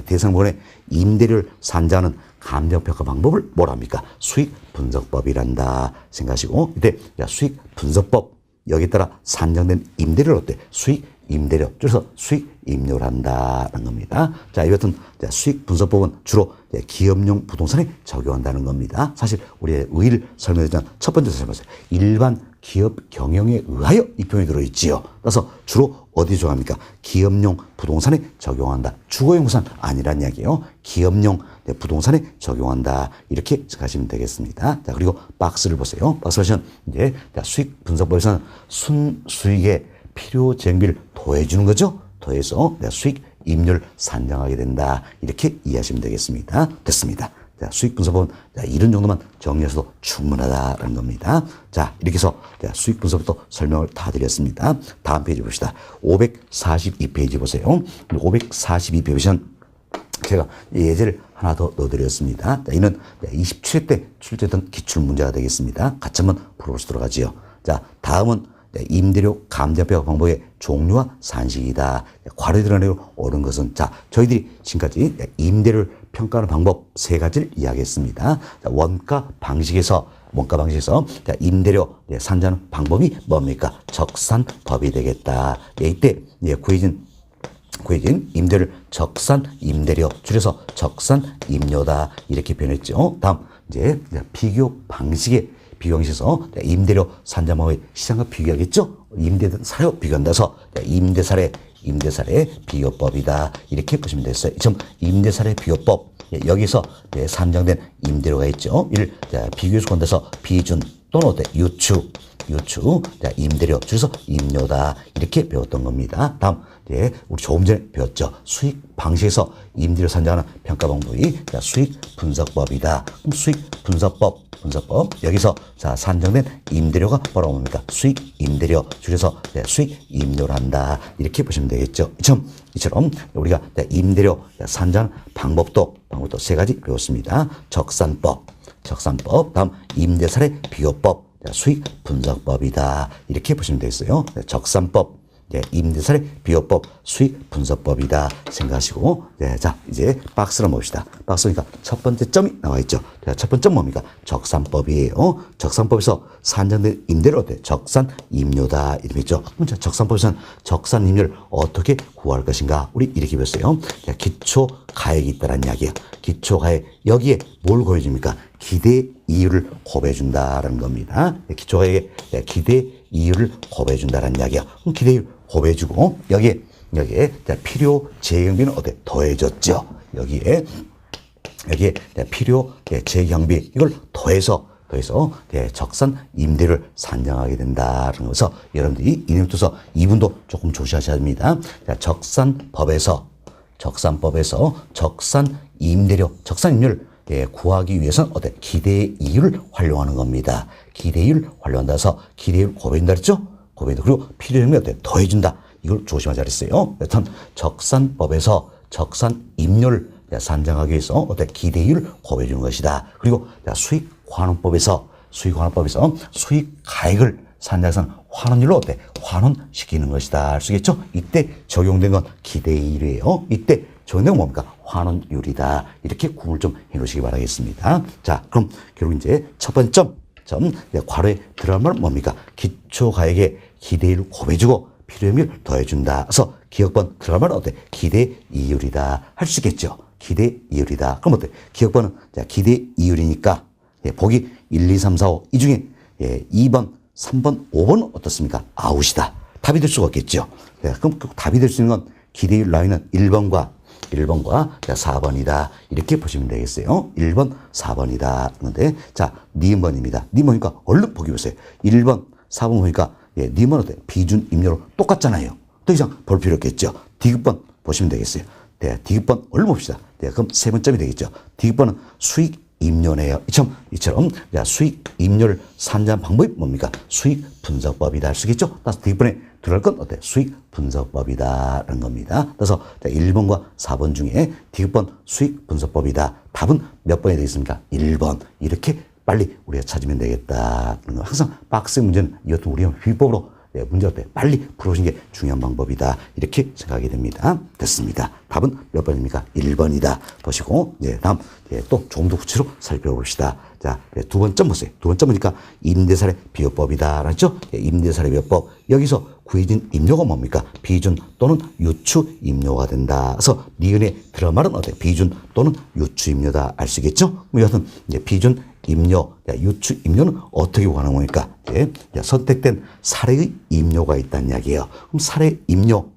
Speaker 1: 대상 물건의 임대료를 산정하는 감정평가 방법을 뭐랍니까? 수익 분석법이란다 생각하시고 이때 수익 분석법 여기에 따라 산정된 임대료를 수익 임대료 줄여서 수익 임료란다는 겁니다. 자, 이 같은 수익 분석법은 주로 기업용 부동산에 적용한다는 겁니다. 사실 우리의 의의를 설명했던 첫 번째 설명에서 일반 기업 경영에 의하여 이 표현이 들어있지요. 따라서 주로 어디 적용합니까? 기업용 부동산에 적용한다. 주거용 부산 아니란 이야기예요. 기업용 부동산에 적용한다. 이렇게 생각하시면 되겠습니다. 자, 그리고 박스를 보세요. 박스 보시면 이제 수익 분석법에서는 순수익의 필요 재경비를 더해주는 거죠. 더해서 수익 임료를 산정하게 된다. 이렇게 이해하시면 되겠습니다. 됐습니다. 자, 수익 분석법은 이런 정도만 정리해서도 충분하다라는 겁니다. 자, 이렇게 해서 수익 분석부터 설명을 다 드렸습니다. 다음 페이지 봅시다. 542페이지 보세요. 542페이지 보시면 제가 예제를 하나 더 넣어드렸습니다. 자, 이는 27회 때 출제했던 기출문제가 되겠습니다. 같이 한번 풀어보시도록 하지요. 자, 다음은 임대료 감정평가 방법의 종류와 산식이다. 괄호에 들어가는 옳은 것은 자, 저희들이 지금까지 임대료를 평가하는 방법 세 가지를 이야기했습니다. 자, 원가 방식에서 임대료 산정하는 방법이 뭡니까? 적산법이 되겠다. 이때 구해진 임대료를 적산 임대료 줄여서 적산 임료다 이렇게 표현했죠. 다음 이제 비교 방식에서 임대료 산정법의 시장과 비교하겠죠. 임대사례와 비교한다서 임대사례 비교법이다 이렇게 보시면 되겠어요. 임대사례 비교법 여기서 산정된 임대료가 있죠. 이를 비교해서 건다서 비준 또는 유추 임대료 줄여서 임료다 이렇게 배웠던 겁니다. 다음 우리 조금 전에 배웠죠. 수익 방식에서 임대료 산정하는 평가 방법이 수익 분석법이다. 그럼 수익 분석법 여기서 산정된 임대료가 뭐라고 합니까? 수익 임대료 줄여서 수익 임료란다 이렇게 보시면 되겠죠. 이처럼 우리가 임대료 산정하는 방법도 세 가지 배웠습니다. 적산법 다음 임대사례 비교법 수익 분석법이다 이렇게 보시면 되겠어요. 적산법 임대사례 비교법 수익 분석법이다 생각하시고 자 이제 박스를 봅시다. 박스니까 첫 번째 점이 나와 있죠. 첫 번째 점 뭡니까? 적산법이에요. 적산법에서 산정된 임대료 적산 임료다 이름이죠. 적산법에서는 적산 임료를 어떻게 구할 것인가? 우리 이렇게 배웠어요. 기초 가액이 있다는 이야기예요. 기초 가액 여기에 뭘 고해줍니까? 기대 이율을 곱해준다라는 겁니다. 기초 가액에 기대 이율을 곱해준다라는 이야기야. 그럼 기대 이율 곱해주고 여기에 필요 재경비는 더해졌죠. 여기에 필요 재경비 이걸 더해서 더해서 적산 임대료를 산정하게 된다는 것을 여러분들이 이내부터 2분도 조금 조심하셔야 합니다. 자, 적산법에서 적산 임대료를 구하기 위해서는 기대 이율을 활용하는 겁니다. 기대이율 활용한다 해서 기대이율 곱해준다 그랬죠? 곱해도 그리고 필요하면 더해준다. 이걸 조심하자 그랬어요. 여튼 적산법에서 적산 임료를 산정하기 위해서 기대이율을 곱해주는 것이다. 그리고 수익환원법에서 수익 가액을 산정해서 환원율로 환원시키는 것이다. 알 수 있겠죠? 이때 적용된 건 기대이율이에요. 이때 적용된 건 뭡니까? 환원율이다. 이렇게 구분을 좀 해놓으시기 바라겠습니다. 자, 그럼 결국 이제 첫 번째 점, 괄호에 들어갈 말은 뭡니까? 기초가액에 기대이율을 곱해주고 필요하면 더해준다. 그래서 기억번 들어갈 말은 기대이율이다. 할 수 있겠죠? 기대이율이다. 그럼 기억번은 기대이율이니까 보기 1, 2, 3, 4, 5 이 중에 2번, 3번, 5번은 어떻습니까? 아웃이다. 답이 될 수가 없겠죠. 그럼 답이 될 수 있는 건 기대이율 라인은 1번과 4번이다. 이렇게 보시면 되겠어요. 1번, 4번이다. 그런데 자, 니은번입니다. 니은번이니까 얼른 보기 보세요. 1번, 4번 보니까 니은번은 비준 임료로 똑같잖아요. 더 이상 볼 필요 없겠죠. 디귿번 보시면 되겠어요. 디귿번 얼른 봅시다. 그럼 세 번째이 되겠죠. 디귿번은 수익 임료네요. 이처럼 수익 임료를 산정한 방법이 뭡니까? 수익 분석법이다. 할 수 있겠죠? 따라서 디귿번에 들어갈 건 수익 분석법이다라는 겁니다. 그래서 1번과 4번 중에 디귿번 수익 분석법이다. 답은 몇 번이 되겠습니까? 1번. 이렇게 빨리 우리가 찾으면 되겠다. 항상 박스 문제는 이것도 우리가 비법으로 문제 빨리 풀어보시는 게 중요한 방법이다. 이렇게 생각이 됩니다. 됐습니다. 답은 몇 번입니까? 1번이다. 보시고, 다음, 또 조금 더 구체로 살펴봅시다. 자, 두 번째 보세요. 두 번째 보니까 임대사례 비교법이다. 그렇죠? 임대사례 비교법. 여기서 구해진 임료가 뭡니까? 비준 또는 유추 임료가 된다. 그래서 니은에 들어갈 말은 비준 또는 유추 임료다. 알 수 있겠죠? 여하튼, 비준 임료, 유추 임료는 어떻게 구하는 겁니까? 선택된 사례의 임료가 있다는 이야기예요. 그럼 사례 임료,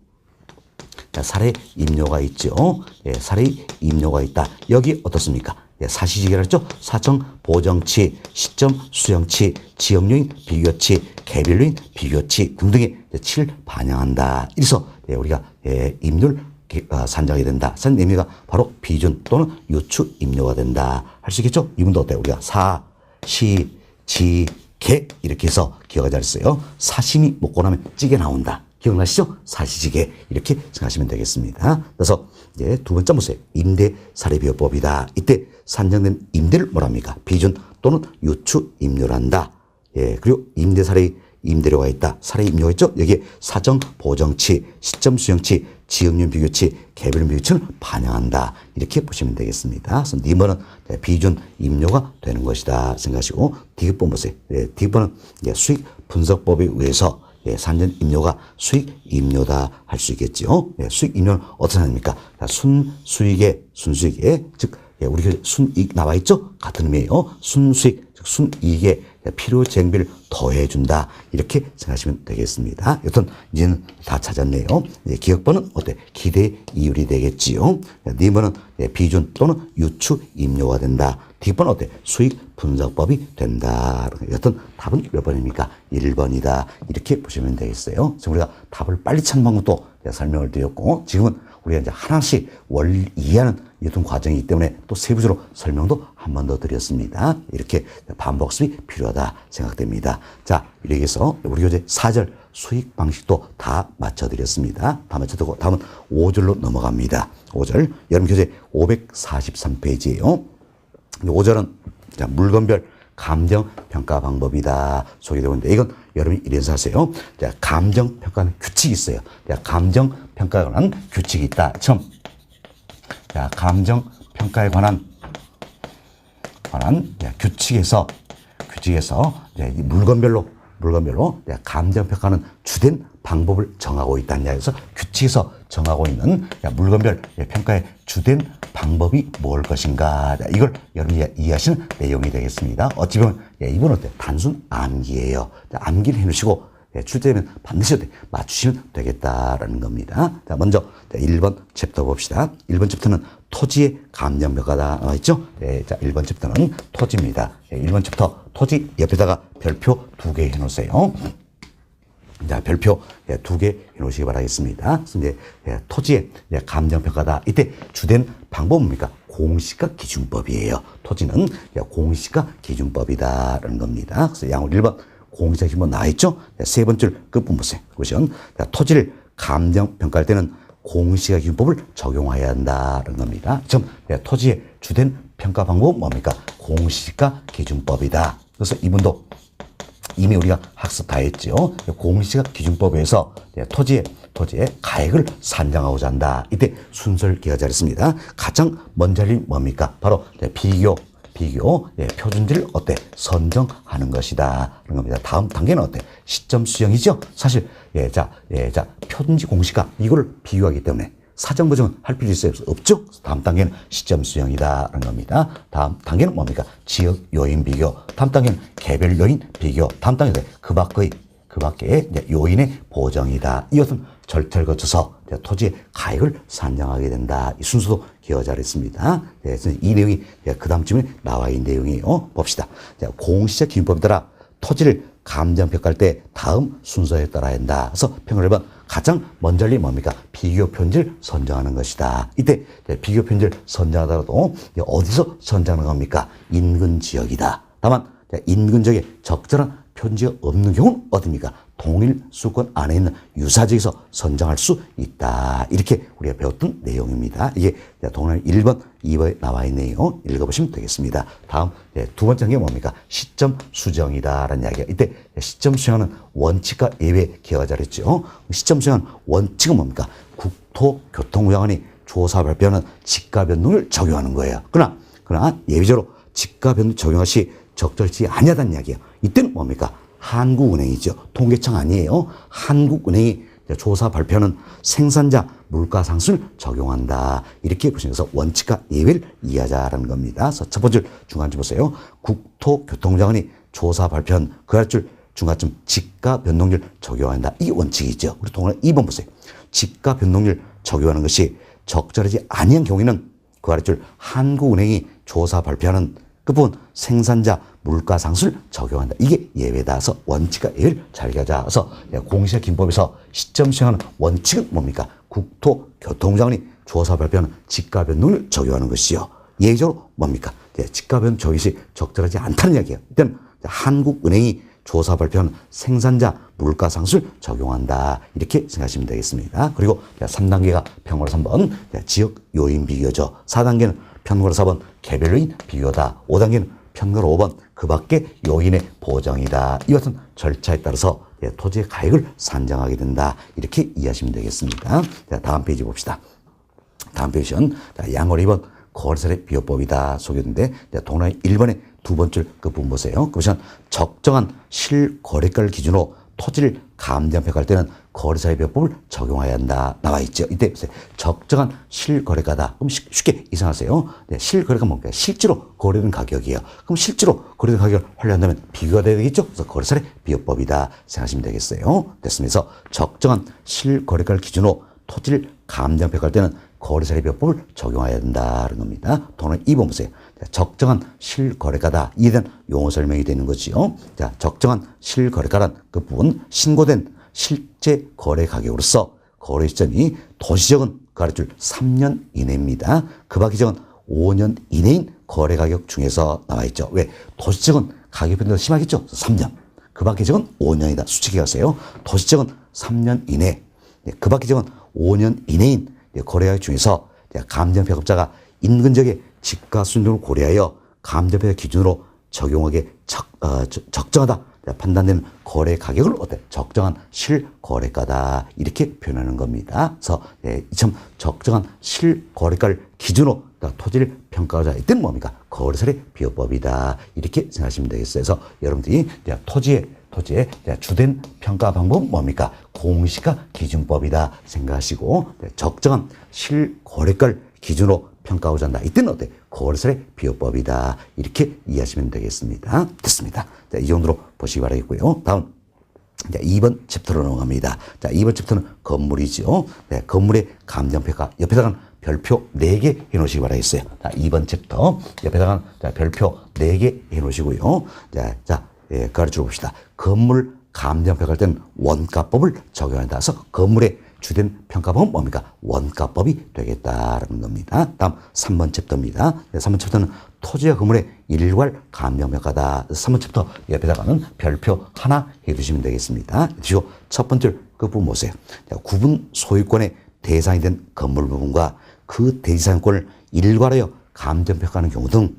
Speaker 1: 사례 임료가 있죠. 사례의 임료가 있다. 여기 어떻습니까? 사시지개라 했죠? 사정, 보정치, 시점, 수정치, 지역요인, 비교치, 개별요인, 비교치 등등의 치를 반영한다. 이래서 우리가 임료를 산정이 된다. 산정 임료가 바로 비준 또는 유추 임료가 된다. 할 수 있겠죠? 이분도 어때요? 우리가 사, 시, 지, 개 이렇게 해서 기억을 잘했어요. 사심이 먹고 나면 찌개 나온다. 기억나시죠? 사시지개 이렇게 생각하시면 되겠습니다. 그래서 두 번째 보세요. 임대사례비교법이다. 이때 산정된 임대를 뭐랍니까? 비준 또는 유추 임료란다. 그리고 임대사례 임대료가 있다. 사례 임료가 있죠? 여기에 사정, 보정치, 시점, 수정치, 지역률 비교치, 개별 비교치를 반영한다. 이렇게 보시면 되겠습니다. 그래서 니은은 비준 임료가 되는 것이다. 생각하시고 디귿번 보세요. 디귿번은 수익 분석법에 의해서 산정 임료가 수익 임료다 할 수 있겠죠. 수익 임료는 어떻게 합니까? 순수익에 즉 우리 순이익 나와 있죠? 같은 의미예요. 순수익, 즉 순이익에 필요쟁비를 더해준다. 이렇게 생각하시면 되겠습니다. 여튼 이제는 다 찾았네요. 기억번은 기대이율이 되겠지요. 니은은 비준 또는 유추 임료가 된다. 디귿번은 수익 분석법이 된다. 여튼 답은 몇 번입니까? 1번이다. 이렇게 보시면 되겠어요. 지금 우리가 답을 빨리 찾는 방법도 설명을 드렸고 지금은 우리가 이제 하나씩 원리 이해하는 이런 과정이기 때문에 또 세부적으로 설명도 한 번 더 드렸습니다. 이렇게 반복습이 필요하다 생각됩니다. 자, 이렇게 해서 우리 교재 4절 수익 방식도 다 맞춰드렸습니다. 다 맞춰드리고 다음은 5절로 넘어갑니다. 5절 여러분 교재 543페이지예요. 5절은 물건별 감정평가 방법이다 소개되고 있는데 이건 여러분이 이래서 하세요. 감정평가는 규칙이 있어요. 감정평가에 관한 규칙이 있다. 처음 감정평가에 관한 규칙에서 물건별로 감정평가는 주된 방법을 정하고 있다는 이야기에서 규칙에서 정하고 있는 물건별 평가의 주된 방법이 뭘 것인가. 이걸 여러분이 이해하시는 내용이 되겠습니다. 어찌 보면 이건 단순 암기예요. 암기를 해놓으시고 출제되면 반드시 맞추시면 되겠다라는 겁니다. 자, 먼저 1번 챕터 봅시다. 1번 챕터는 토지의 감정평가다 나와 있죠? 자, 1번 챕터는 토지입니다. 1번 챕터 토지 옆에다가 별표 2개 해놓으세요. 자, 별표 2개 해놓으시기 바라겠습니다. 그래서 이제 토지의 감정평가다. 이때 주된 방법은 뭡니까? 공시가 기준법이에요. 토지는 공시가 기준법이다라는 겁니다. 그래서 양호 1번 공시가 기준법 나와있죠? 세 번째 끝부분 보세요. 보시면 토지를 감정평가할 때는 공시가 기준법을 적용해야 한다는 겁니다. 지금 토지의 주된 평가 방법은 뭡니까? 공시가 기준법이다. 그래서 이분도 이미 우리가 학습 다 했죠. 공시가 기준법에서 토지의 가액을 산정하고자 한다. 이때 순서를 기억하자 했습니다. 가장 먼저 할 일이 뭡니까? 바로 비교, 표준지를 어때? 선정하는 것이다. 그런 겁니다. 다음 단계는 어때? 시점 수정이죠. 사실, 표준지 공시가 이걸 비교하기 때문에 사정 보정은 할 필요 있어요? 없죠? 다음 단계는 시점 수정이다라는 겁니다. 다음 단계는 뭡니까? 지역 요인 비교. 다음 단계는 개별 요인 비교. 다음 단계는 그 밖의 요인의 보정이다. 이것은 절차를 거쳐서 토지의 가액을 산정하게 된다. 이 순서도 기억 잘했습니다. 그래서 이 내용이 그 다음 쯤에 나와 있는 내용이에요. 봅시다. 공시적 기준법에 따라 토지를 감정평가할 때 다음 순서에 따라야 한다. 그래서 평을 1번 가장 먼저 할 일이 뭡니까? 비교 편지를 선정하는 것이다. 이때 비교 편지를 선정하더라도 어디서 선정하는 겁니까? 인근 지역이다. 다만 인근 지역에 적절한 편지가 없는 경우는 어딥니까? 동일 수권 안에 있는 유사지에서 선정할 수 있다. 이렇게 우리가 배웠던 내용입니다. 이게 동일 1번, 2번에 나와 있네요. 읽어보시면 되겠습니다. 다음 두 번째 게 뭡니까? 시점 수정이다라는 이야기야. 이때 시점 수정하는 원칙과 예외 기억하 잘했죠. 시점 수정하는 원칙은 뭡니까? 국토교통부장관이 조사 발표하는 지가 변동을 적용하는 거예요. 그러나 예외적으로 지가 변동 적용할 시 적절치 아니하다는 이야기예요. 이때는 뭡니까? 한국은행이죠. 통계청 아니에요. 한국은행이 조사 발표하는 생산자 물가 상승을 적용한다. 이렇게 보시면서 원칙과 예외를 이해하자라는 겁니다. 그래서 첫 번째 중간쯤 보세요. 국토교통부장관이 조사 발표한 그할 줄 중간쯤 지가 변동률 적용한다. 이게 원칙이죠. 우리 동그란 2번 보세요. 지가 변동률 적용하는 것이 적절하지 아니한 경우에는 그 아래 줄 한국은행이 조사 발표하는 그 부분 생산자 물가 상승을 적용한다. 이게 예외다서 원칙과 예외를 잘 가자. 그래서 공시적 기준법에서 시점 수정하는 원칙은 뭡니까? 국토교통부장관이 조사 발표하는 지가 변동을 적용하는 것이요. 예외적으로 뭡니까? 지가 변동 적용이 적절하지 않다는 이야기예요. 일단 한국은행이 조사 발표하는 생산자 물가 상승을 적용한다. 이렇게 생각하시면 되겠습니다. 그리고 3단계가 평가로 3번 지역 요인 비교죠. 4단계는 평가로 4번 개별 요인 비교다. 5단계는 평가로 5번 그 밖의 요인의 보정이다. 이 같은 절차에 따라서 토지의 가액을 산정하게 된다. 이렇게 이해하시면 되겠습니다. 다음 페이지 봅시다. 다음 페이지는 양월 2번 거래세례 비교법이다. 소개했는데 동그라미 1번의 두 번째 그 부분 보세요. 그것은 적정한 실거래가를 기준으로 토지를 감정평가할 때는 거래사회 비교법을 적용해야 한다. 나와 있죠. 이때 보세요. 적정한 실거래가다. 그럼 쉽게 이상하세요. 실거래가 뭡니까? 실제로 거래된 가격이에요. 그럼 실제로 거래된 가격을 활용한다면 비교가 돼야 되겠죠. 그래서 거래사회 비교법이다 생각하시면 되겠어요. 됐습니다. 그래서 적정한 실거래가를 기준으로 토지를 감정평가할 때는 거래사례 비교법을 적용해야 된다는 겁니다. 동그라미 2번 보세요. 적정한 실거래가다. 이에 대한 용어 설명이 되는 거지요. 자, 적정한 실거래가란 그 부분 신고된 실제 거래 가격으로서 거래 시점이 도시적은 그 아래줄 3년 이내입니다. 그 밖의 지역은 5년 이내인 거래 가격 중에서 나와 있죠. 왜? 도시적은 가격 변동이 심하겠죠. 3년. 그 밖의 지역은 5년이다. 수치기 하세요. 도시적은 3년 이내. 그 밖의 지역은 5년 이내인 거래가격 중에서 감정평가업자가 인근 지역의 지가 수준을 고려하여 감정평가 기준으로 적용하기에 적정하다 판단되는 거래 가격을 어때? 적정한 실거래가다 이렇게 표현하는 겁니다. 그래서 이처럼 적정한 실거래가를 기준으로 토지를 평가하자. 이때는 뭡니까? 거래세례 비교법이다 이렇게 생각하시면 되겠어요. 그래서 여러분들이 토지의 주된 평가 방법은 뭡니까? 공시가 기준법이다 생각하시고 적정한 실거래가를 기준으로 평가하고자 한다. 이때는 어때? 거래세례 비교법이다. 이렇게 이해하시면 되겠습니다. 됐습니다. 자, 이 정도로 보시기 바라겠고요. 다음 2번 챕터로 넘어갑니다. 자, 2번 챕터는 건물이죠. 건물의 감정평가. 옆에다가 별표 4개 해놓으시기 바라겠어요. 자, 2번 챕터 옆에다가 자, 별표 4개 해놓으시고요. 가르쳐 봅시다. 건물 감정평가할 때는 원가법을 적용한다. 그래서 건물의 주된 평가법은 뭡니까? 원가법이 되겠다라는 겁니다. 다음 3번 챕터입니다. 3번 챕터는 토지와 건물의 일괄 감정평가다. 3번 챕터 옆에다가는 별표 하나 해두시면 되겠습니다. 그리고 첫 번째 그 부분 보세요. 구분 소유권의 대상이 된 건물 부분과 그 대상권을 일괄하여 감정평가하는 경우 등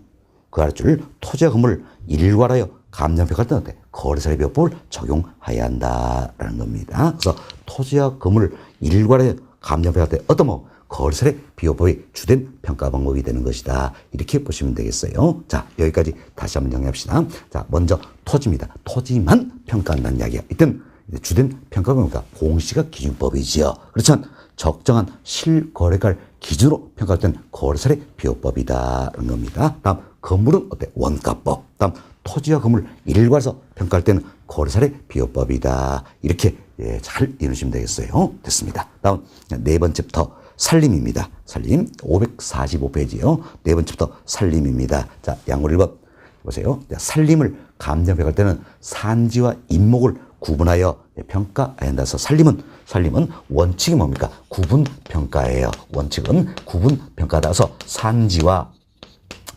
Speaker 1: 그 아래줄 토지와 건물을 일괄하여 감정평가할 때는 어때? 거래사례비법을 적용해야 한다라는 겁니다. 그래서 토지와 건물을 일괄하여 감정평가할 때 어떤 거래사례비법의 주된 평가 방법이 되는 것이다. 이렇게 보시면 되겠어요. 자, 여기까지 다시 한번 정리합시다. 자, 먼저 토지입니다. 토지만 평가한다는 이야기야. 이때는 주된 평가 방법이니까 공시가 기준법이지요. 그렇지만 적정한 실거래가를 기준으로 평가할 때는 거래사례 비교법이다라는 겁니다. 다음 건물은 어때? 원가법. 다음 토지와 건물 일괄해서 평가할 때는 거래사례 비교법이다. 이렇게 잘 이해하시면 되겠어요. 됐습니다. 다음 4번 챕터 살림입니다. 살림 545페이지요. 4번 챕터 살림입니다. 자, 양물 1번 보세요. 살림을 감정평가할 때는 산지와 인목을 구분하여 평가해야 한다. 그래서 살림은 원칙이 뭡니까? 구분평가예요. 원칙은 구분평가다서 산지와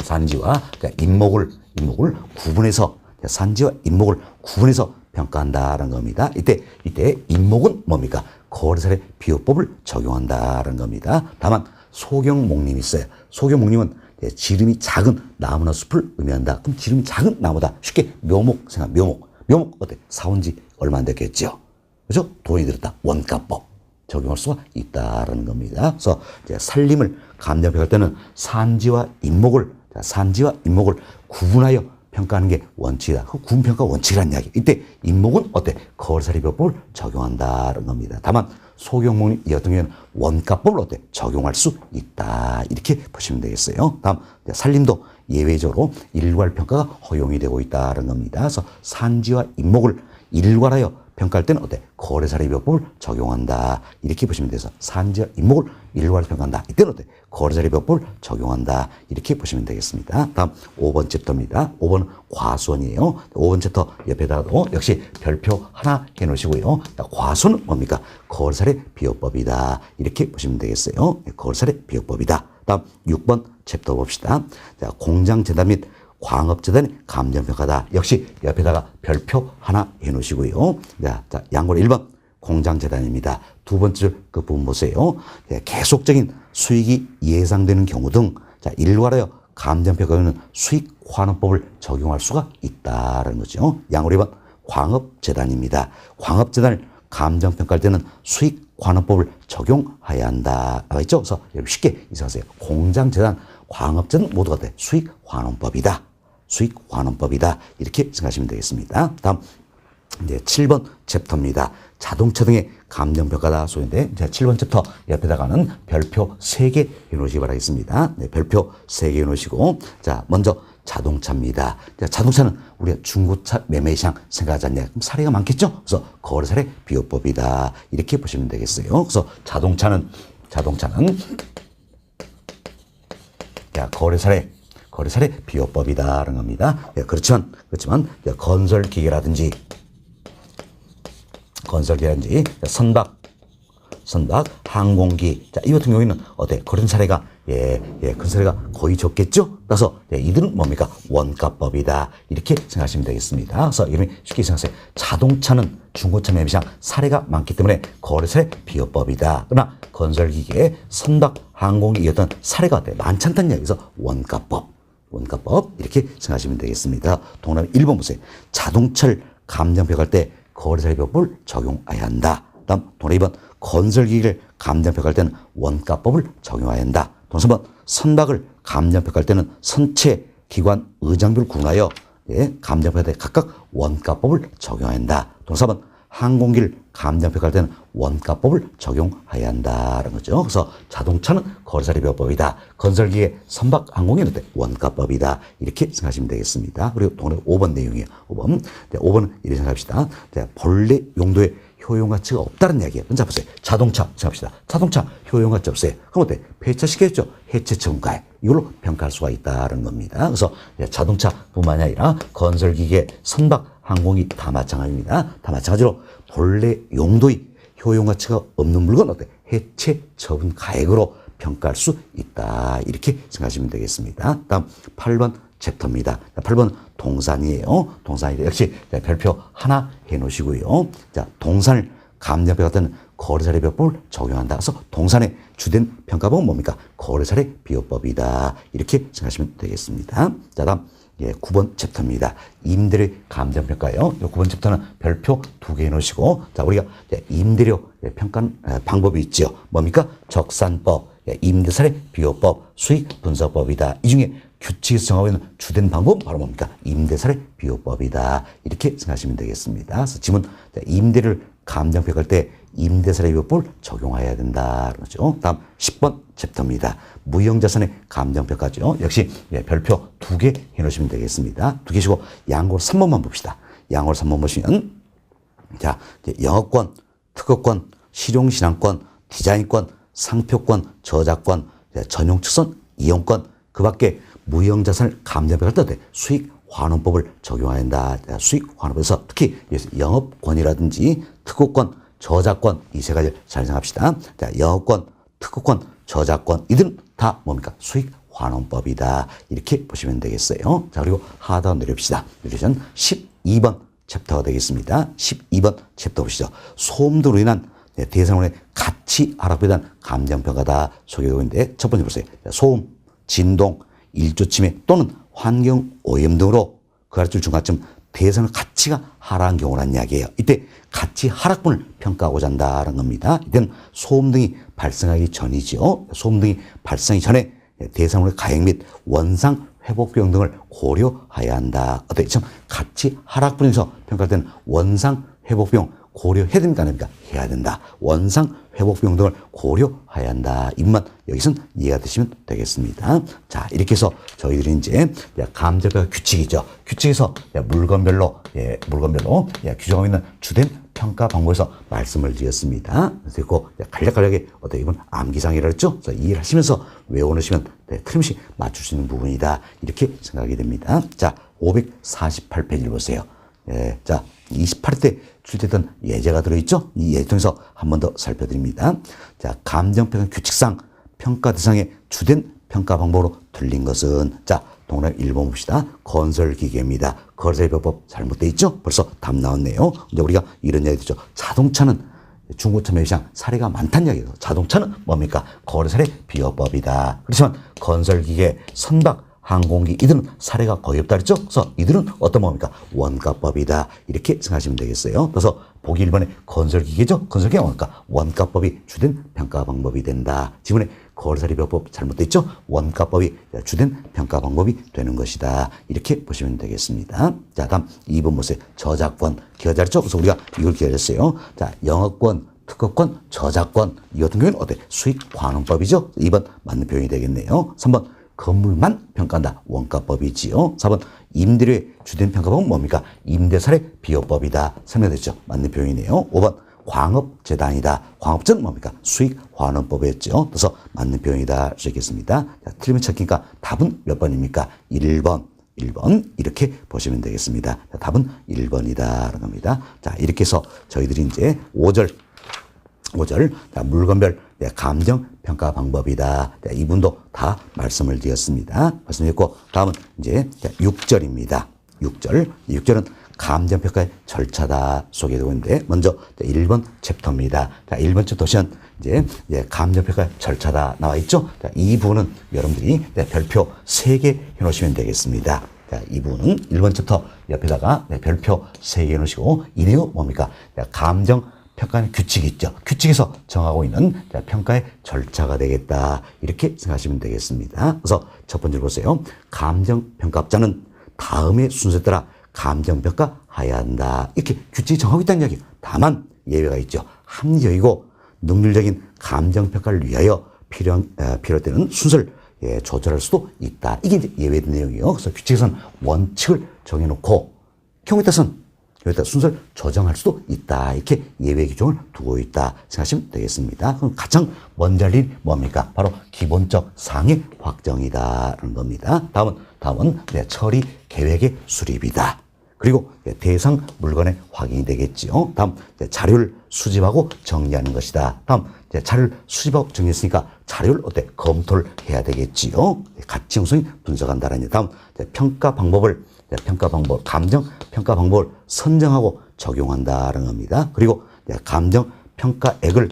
Speaker 1: 그러니까 인목을 구분해서 산지와 인목을 구분해서 평가한다라는 겁니다. 이때 인목은 뭡니까? 거래사례 비교법을 적용한다라는 겁니다. 다만 소경목림이 있어요. 소경목림은 지름이 작은 나무나 숲을 의미한다. 그럼 지름이 작은 나무다. 쉽게 묘목 생각. 묘목 어때? 사온 지 얼마 안 됐겠죠. 그죠? 돈이 들었다. 원가법 적용할 수가 있다라는 겁니다. 그래서 이제 살림을 감정평가할 때는 산지와 인목을 구분하여 평가하는 게 원칙이다. 그 구분평가 원칙이라는 이야기. 이때 인목은 어때? 거래사례비법을 적용한다는 겁니다. 다만 소경목림 이 같은 경우에는 원가법을 어때? 적용할 수 있다. 이렇게 보시면 되겠어요. 다음 살림도 예외적으로 일괄평가가 허용이 되고 있다는 겁니다. 그래서 산지와 인목을 일괄하여 평가할 때는 어때? 거래사례비법을 적용한다. 이렇게 보시면 돼서 산지와 인목을 일괄 평가한다. 이때는 어때? 거래사례비법을 적용한다. 이렇게 보시면 되겠습니다. 다음 5번 챕터입니다. 5번은 과수원이에요. 5번 챕터 옆에다가도 역시 별표 하나 해놓으시고요. 과수원은 뭡니까? 거래사례비법이다. 이렇게 보시면 되겠어요. 거래사례비법이다. 다음 6번 챕터 봅시다. 자, 공장재단 및 광업재단의 감정평가다. 역시 옆에다가 별표 하나 해놓으시고요. 자, 양골 1번 공장재단입니다. 두 번째 그 부분 보세요. 계속적인 수익이 예상되는 경우 등 일괄하여 감정평가에는 수익환원법을 적용할 수가 있다는 거죠. 양골 2번 광업재단입니다. 광업재단을 감정평가할 때는 수익환원법을 적용해야 한다. 있죠? 그래서 쉽게 이해하세요. 공장재단, 광업재단 모두가 돼. 수익환원법이다. 이렇게 생각하시면 되겠습니다. 다음 이제 7번 챕터입니다. 자동차 등의 감정평가다 소인데 7번 챕터 옆에다가는 별표 3개 해놓으시기 바라겠습니다. 네, 별표 3개 해놓으시고 자, 먼저 자동차입니다. 자, 자동차는 우리가 중고차 매매 시장 생각하지 않냐? 그럼 사례가 많겠죠? 그래서 거래사례 비교법이다. 이렇게 보시면 되겠어요. 그래서 자동차는 야, 거래사례 비교법이다라는 겁니다. 예, 그렇지만 건설기계라든지 선박, 항공기. 자, 이 같은 경우에는 어때? 그런 사례가 그런 사례가 거의 적겠죠? 따라서 이들은 뭡니까? 원가법이다. 이렇게 생각하시면 되겠습니다. 그래서 이름이 쉽게 생각하세요. 자동차는 중고차 매매 시장 사례가 많기 때문에 거래사례 비교법이다. 그러나 건설기계, 선박, 항공기 어떤 사례가 어때? 많지 않다는 이야기에서 원가법 이렇게 생각하시면 되겠습니다. 동그라미 1번 보세요. 자동차를 감정평가할 때 거래사례비법을 적용해야 한다. 다음 동그라미 2번 건설기기를 감정평가할 때는 원가법을 적용해야 한다. 동그라미 3번 선박을 감정평가할 때는 선체, 기관, 의장비를 구분하여 감정평가할 때 각각 원가법을 적용해야 한다. 동그라미 4번 항공기를 감정평가할 때는 원가법을 적용해야 한다는 거죠. 그래서 자동차는 거래사례비법이다. 건설기계, 선박, 항공기는 원가법이다. 이렇게 생각하시면 되겠습니다. 그리고 동그라미 5번 내용이에요. 5번은 이렇게 생각합시다. 본래 용도의 효용 가치가 없다는 이야기예요. 자 보세요. 자동차 생각합시다. 자동차 효용 가치 없어요. 그럼 어때? 폐차시켰죠. 해체 처분가액. 이걸로 평가할 수가 있다는 겁니다. 그래서 자동차뿐만이 아니라 건설기계, 선박, 항공기 다 마찬가지입니다. 다 마찬가지로 본래 용도의 효용 가치가 없는 물건 어때? 해체 처분 가액으로 평가할 수 있다. 이렇게 생각하시면 되겠습니다. 다음 8번 챕터입니다. 8번 동산이에요. 동산이 역시 별표 하나 해놓으시고요. 자, 동산을 감정평가 같은 거래사례 비교법을 적용한다. 그래서 동산의 주된 평가법은 뭡니까? 거래사례 비교법이다. 이렇게 생각하시면 되겠습니다. 자, 다음 9번 챕터입니다. 임대료 감정평가예요. 9번 챕터는 별표 2개 해놓으시고, 자, 우리가 임대료 평가하는 방법이 있죠. 뭡니까? 적산법, 임대사례 비교법, 수익 분석법이다. 이 중에 규칙에서 정하고 있는 주된 방법은 바로 뭡니까? 임대사례 비교법이다. 이렇게 생각하시면 되겠습니다. 그래서 지문 임대를 감정평가할 때 임대사례 비교법을 적용해야 된다. 그렇죠. 다음 10번 챕터입니다. 무형자산의 감정평가죠. 역시 별표 2개 해놓으시면 되겠습니다. 2개시고 양골 3번만 봅시다. 양골 3번 보시면 자, 영업권, 특허권, 실용신앙권, 디자인권, 상표권, 저작권, 전용특선, 이용권, 그 밖에 무형자산을 감정평가할 때 어때? 수익환원법을 적용해야 한다. 수익환원법에서 특히 영업권이라든지 특허권, 저작권 이 세 가지를 잘 생각합시다. 자, 영업권, 특허권, 저작권 이들은 다 뭡니까? 수익환원법이다. 이렇게 보시면 되겠어요. 자, 그리고 하단 내려봅시다. 내려보시면 12번 챕터가 되겠습니다. 12번 챕터 보시죠. 소음으로 인한 대상원의 가치 하락에 대한 감정평가다 소개되고 있는데 첫 번째 보세요. 소음, 진동, 일조 침해 또는 환경 오염 등으로 그 가치를 중간쯤 대상의 가치가 하락한 경우라는 이야기예요. 이때 가치 하락분을 평가하고자 한다는 겁니다. 이때는 소음 등이 발생하기 전이지요. 소음 등이 발생하기 전에 대상원의 가액 및 원상 회복 비용 등을 고려해야 한다. 어때? 참 가치 하락분에서 평가할 때는 원상 회복 비용 고려해야 됩니까? 안 됩니까? 해야 된다. 원상 회복 비용 등을 고려해야 한다. 이만 여기서는 이해가 되시면 되겠습니다. 자, 이렇게 해서 저희들이 이제 감정평가 규칙이죠. 규칙에서 물건별로 규정하고 있는 주된 평가 방법에서 말씀을 드렸습니다. 그리고 간략하게 어떻게 보면 암기상이라 했죠. 그래서 이해를 하시면서 외워놓으시면 틀림없이 맞출 수 있는 부분이다. 이렇게 생각이 됩니다. 자, 548페이지를 보세요. 자, 28회 때 출제했던 예제가 들어있죠? 이 예제 통해서 한 번 더 살펴드립니다. 자, 감정평가 규칙상 평가 대상의 주된 평가 방법으로 틀린 것은, 자, 동그라미 1번 봅시다. 건설기계입니다. 거래사례비교법 잘못되어 있죠? 벌써 답 나왔네요. 이제 우리가 이런 이야기 듣죠. 자동차는 중고차 매매시장 사례가 많다는 이야기예요. 자동차는 뭡니까? 거래사례 비교법이다. 그렇지만 건설기계, 선박, 항공기 이들은 사례가 거의 없다 그랬죠? 그래서 이들은 어떤 뭡니까? 원가법이다. 이렇게 생각하시면 되겠어요. 그래서 보기 1번에 건설기계죠? 건설기계가 뭡니까? 원가법이 주된 평가 방법이 된다. 지문에 거래사례비교법 잘못되어 있죠? 원가법이 주된 평가 방법이 되는 것이다. 이렇게 보시면 되겠습니다. 자, 다음 2번 보세요. 저작권 기여자였죠? 그래서 우리가 이걸 기여했어요. 자, 영업권, 특허권, 저작권 이 같은 경우는 어때? 수익환원법이죠? 2번 맞는 표현이 되겠네요. 3번 건물만 평가한다. 원가법이지요. 4번 임대료의 주된 평가법은 뭡니까? 임대사례 비교법이다. 설명됐죠? 맞는 표현이네요. 5번 광업재단이다. 광업재는 뭡니까? 수익환원법이었죠. 그래서 맞는 표현이다 할 수 있겠습니다. 자, 틀리면 찾기니까 답은 몇 번입니까? 1번. 1번 이렇게 보시면 되겠습니다. 자, 답은 1번이다라는 겁니다. 자, 이렇게 해서 저희들이 이제 5절 자, 물건별 감정 평가 방법이다. 자, 이분도 다 말씀을 드렸습니다. 말씀드렸고 다음은 이제 6절입니다. 6절은 감정 평가의 절차다 소개되고 있는데 먼저 1번 챕터입니다. 자, 1번 챕터 보시면 이제 감정 평가의 절차다 나와 있죠. 자, 이 부분은 여러분들이 별표 3개 해 놓으시면 되겠습니다. 자, 이 부분은 1번 챕터 옆에다가 별표 3개 해 놓으시고 이 내용 뭡니까? 감정 평가는 규칙이 있죠. 규칙에서 정하고 있는 평가의 절차가 되겠다. 이렇게 생각하시면 되겠습니다. 그래서 첫 번째로 보세요. 감정평가업자는 다음의 순서에 따라 감정평가해야 한다. 이렇게 규칙이 정하고 있다는 이야기예요. 다만 예외가 있죠. 합리적이고 능률적인 감정평가를 위하여 필요할 때는 순서를 조절할 수도 있다. 이게 이제 예외된 내용이에요. 그래서 규칙에서는 원칙을 정해놓고 경우에 따라서는 여기다 순서를 조정할 수도 있다. 이렇게 예외 규정을 두고 있다 생각하시면 되겠습니다. 그럼 가장 먼저 할 일이 뭡니까? 바로 기본적 상의 확정이다라는 겁니다. 다음은 처리 계획의 수립이다. 그리고 대상 물건의 확인이 되겠죠. 다음 자료를 수집하고 정리하는 것이다. 다음 자료를 수집하고 정리했으니까 자료를 검토를 해야 되겠지요. 가치 형성이 분석한다라는. 다음 평가 방법, 감정 평가 방법을 선정하고 적용한다라는 겁니다. 그리고 감정 평가액을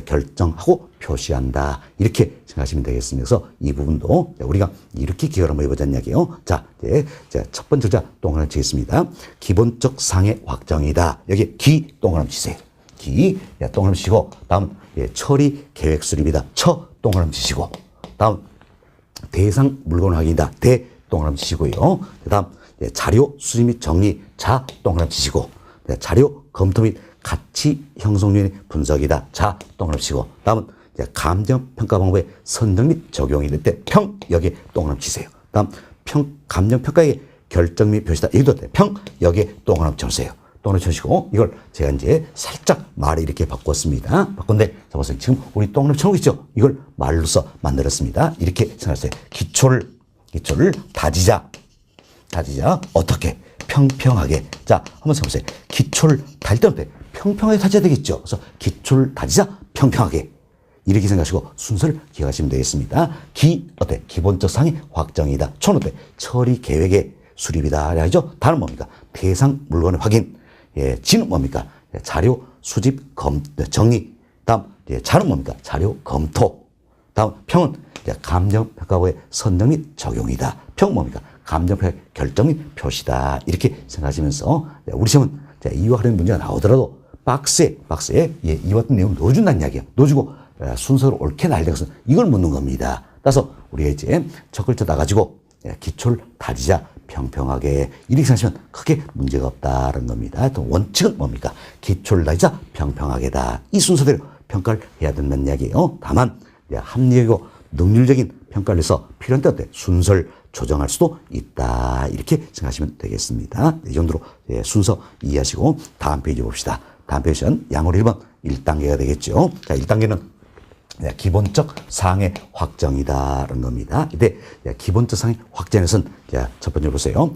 Speaker 1: 결정하고 표시한다. 이렇게 생각하시면 되겠습니다. 그래서 이 부분도 우리가 이렇게 기억을 한번 해보자는 이야기예요. 자, 첫 번째 자 동그라미 치겠습니다. 기본적 상의 확정이다. 여기 기 동그라미 치세요. 기 동그라미 치시고, 다음 처리 계획 수립이다. 처 동그라미 치시고, 다음 대상 물건 확인이다. 대 동그라미 치시고요. 다음 자료 수집 및 정리. 자 동그라미 치시고, 자료 검토 및 가치 형성 요인의 분석이다. 자 동그라미 치고, 다음은 감정 평가 방법의 선정 및 적용이 될 때 평 여기에 동그라미 치세요. 다음 감정 평가의 결정 및 표시다. 여기도 평 여기에 동그라미 쳐주세요. 동그라미 쳐주시고, 이걸 제가 이제 살짝 말을 이렇게 바꿨습니다. 바꾼데 자 보세요. 지금 우리 동그라미 쳐놓고 있죠. 이걸 말로써 만들었습니다. 이렇게 생각하세요. 기초를 다지자. 어떻게? 평평하게. 자, 한번 써보세요. 기초를 다질 때 평평하게 다져야 되겠죠. 그래서 기초를 다지자 평평하게. 이렇게 생각하시고 순서를 기억하시면 되겠습니다. 기본적 상의 확정이다. 초는 처리 계획의 수립이다. 알죠? 다음은 뭡니까? 대상 물건의 확인. 지는 뭡니까? 자료 수집 정리. 다음 자는 뭡니까? 자료 검토. 다음 평은 감정평가부의 선정 및 적용이다. 평 뭡니까? 감정평가 결정 및 표시다. 이렇게 생각하시면서 우리 시험은 이와 같은 문제가 나오더라도 박스에 이와 같은 내용을 넣어준다는 이야기예요. 넣어주고 순서를 옳게 날려서 이걸 묻는 겁니다. 따라서 우리가 이제 첫 글자 따가지고 기초를 다지자 평평하게 이렇게 생각하시면 크게 문제가 없다는 겁니다. 또 원칙은 뭡니까? 기초를 다지자 평평하게다. 이 순서대로 평가를 해야 된다는 이야기예요. 다만 합리적이고 능률적인 평가를 해서 필요한 때 순서를 조정할 수도 있다. 이렇게 생각하시면 되겠습니다. 이 정도로 순서 이해하시고 다음 페이지 봅시다. 다음 페이지는 양으로 1번 1단계가 되겠죠. 자, 1단계는 기본적 상의 확정이다라는 겁니다. 이때 기본적 상의 확정에서는 첫 번째 보세요.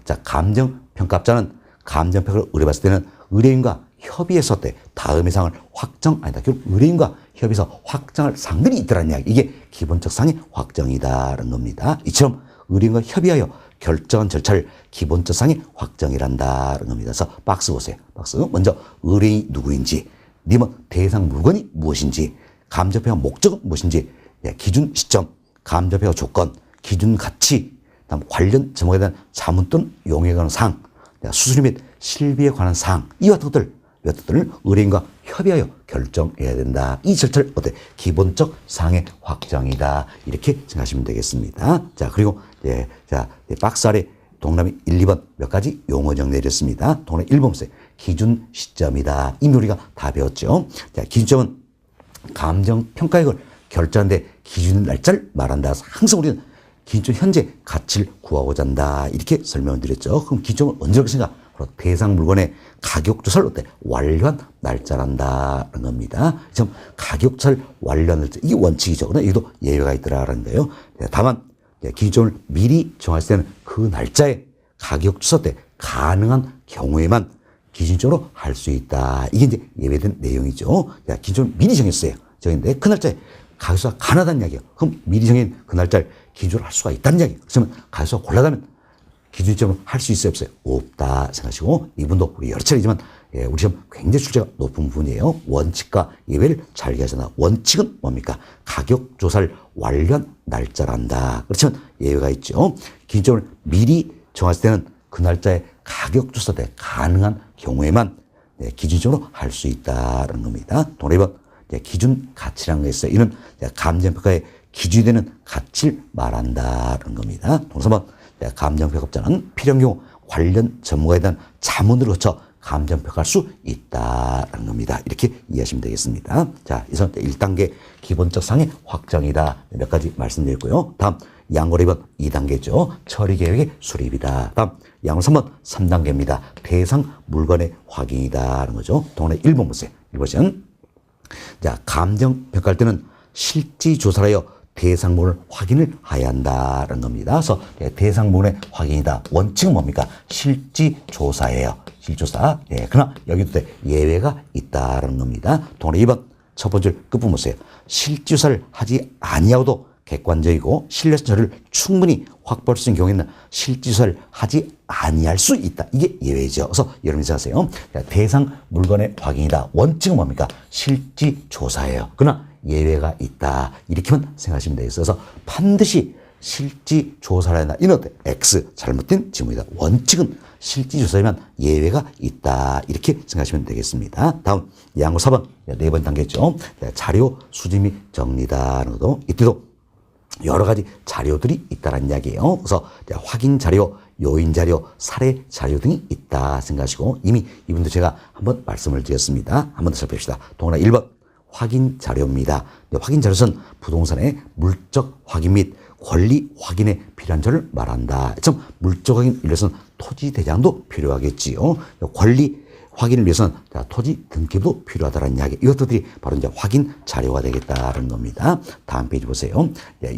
Speaker 1: 자, 감정평가업자는 감정평가를 의뢰받을 때는 의뢰인과 협의해서 다음의 상을 결국 의뢰인과 협의해서 확정할 상들이 있더라는 이야기. 이게 기본적 상의 확정이다라는 겁니다. 이처럼 의뢰인과 협의하여 결정한 절차를 기본적 상의 확정이란다는 겁니다. 그래서 박스 보세요. 박스 먼저 의뢰인이 누구인지, 님은 대상 물건이 무엇인지, 감정평가 목적은 무엇인지, 기준 시점, 감정평가 조건, 기준 가치, 다음 관련 제목에 대한 자문 또는 용어에 관한 사항, 수수료 및 실비에 관한 사항, 이와 같은 것들을 의뢰인과 협의하여 결정해야 된다. 이 절차를 기본적 상의 확정이다. 이렇게 생각하시면 되겠습니다. 자, 그리고 박스 아래 동그라미 1, 2번 몇 가지 용어 정리해드렸습니다. 동그라미 1번 보세요. 기준 시점이다. 이미 우리가 다 배웠죠. 자, 기준점은 감정평가액을 결정하는데 기준 날짜를 말한다. 항상 우리는 기준 현재 가치를 구하고자 한다. 이렇게 설명을 드렸죠. 그럼 기준점을 언제라고 생각? 대상 물건의 가격 조사를 완료한 날짜란다는 겁니다. 지금 가격 조사를 완료한 날짜, 이게 원칙이죠. 그러나 여기도 예외가 있더라는 거예요. 다만 기준점을 미리 정할 때는 그 날짜에 가격 조사 때 가능한 경우에만 기준적으로 할 수 있다. 이게 이제 예외된 내용이죠. 기준을 미리 정했어요. 정했는데 그 날짜에 가격 조사가 가능하다는 이야기예요. 그럼 미리 정한 그 날짜를 기준으로 할 수가 있다는 이야기예요. 그러면 가격 조사가 곤란하면 기준점을 할 수 있어요, 없어요? 없다 생각하시고, 이분도 우리 여러 차례지만 우리 시험 굉장히 출제가 높은 부분이에요. 원칙과 예외를 잘 기하잖아. 원칙은 뭡니까? 가격 조사를 완료한 날짜란다. 그렇지만 예외가 있죠. 기준점을 미리 정했을 때는 그 날짜에 가격 조사 때 가능한 경우에만 기준점으로 할 수 있다는 겁니다. 동의번 기준 가치라는 게 있어요. 이는 감정평가의 기준이 되는 가치를 말한다는 겁니다. 동사번 감정평가업자는 필요한 경우 관련 전문가에 대한 자문을 거쳐 감정평가할 수 있다라는 겁니다. 이렇게 이해하시면 되겠습니다. 자, 이선 1단계 기본적 상의 확정이다. 몇 가지 말씀드렸고요. 다음 양으로 2번 2단계죠. 처리계획의 수립이다. 다음 양으로 3번 3단계입니다. 대상 물건의 확인이다라는 거죠. 동안에 1번 보세요. 1번은 자, 감정평가할 때는 실지조사를 하여 대상물을 확인을 해야 한다는 겁니다. 그래서 대상물의 확인이다. 원칙은 뭡니까? 실지조사예요. 실조사. 예, 그러나 여기도 예외가 있다는 겁니다. 동안에 2번 첫 번째 끝부분 보세요. 실지조사를 하지 아니하고도 객관적이고 신뢰성 자료를 충분히 확보할 수 있는 경우에는 실지조사를 하지 아니할 수 있다. 이게 예외죠. 그래서 여러분이 생각하세요. 대상 물건의 확인이다. 원칙은 뭡니까? 실지조사예요. 그러나 예외가 있다. 이렇게만 생각하시면 되겠어요. 그래서 반드시 실지조사를 한다. 이는 어때? X 잘못된 지문이다. 원칙은 실지조사면 예외가 있다. 이렇게 생각하시면 되겠습니다. 다음 양호 4번 네 번 단계죠. 자료 수집 및 정리다. 이때도 여러 가지 자료들이 있다는 이야기예요. 그래서 확인 자료, 요인 자료, 사례 자료 등이 있다 생각하시고 이미 이분도 제가 한번 말씀을 드렸습니다. 한번 더 살펴봅시다. 동그라 1번 확인 자료입니다. 확인 자료는 부동산의 물적 확인 및 권리 확인에 필요한 자료를 말한다. 좀 물적 확인 위해서는 토지 대장도 필요하겠지요. 권리 확인을 위해서는 토지 등기부도 필요하다는 이야기. 이것들이 바로 이제 확인 자료가 되겠다는 겁니다. 다음 페이지 보세요.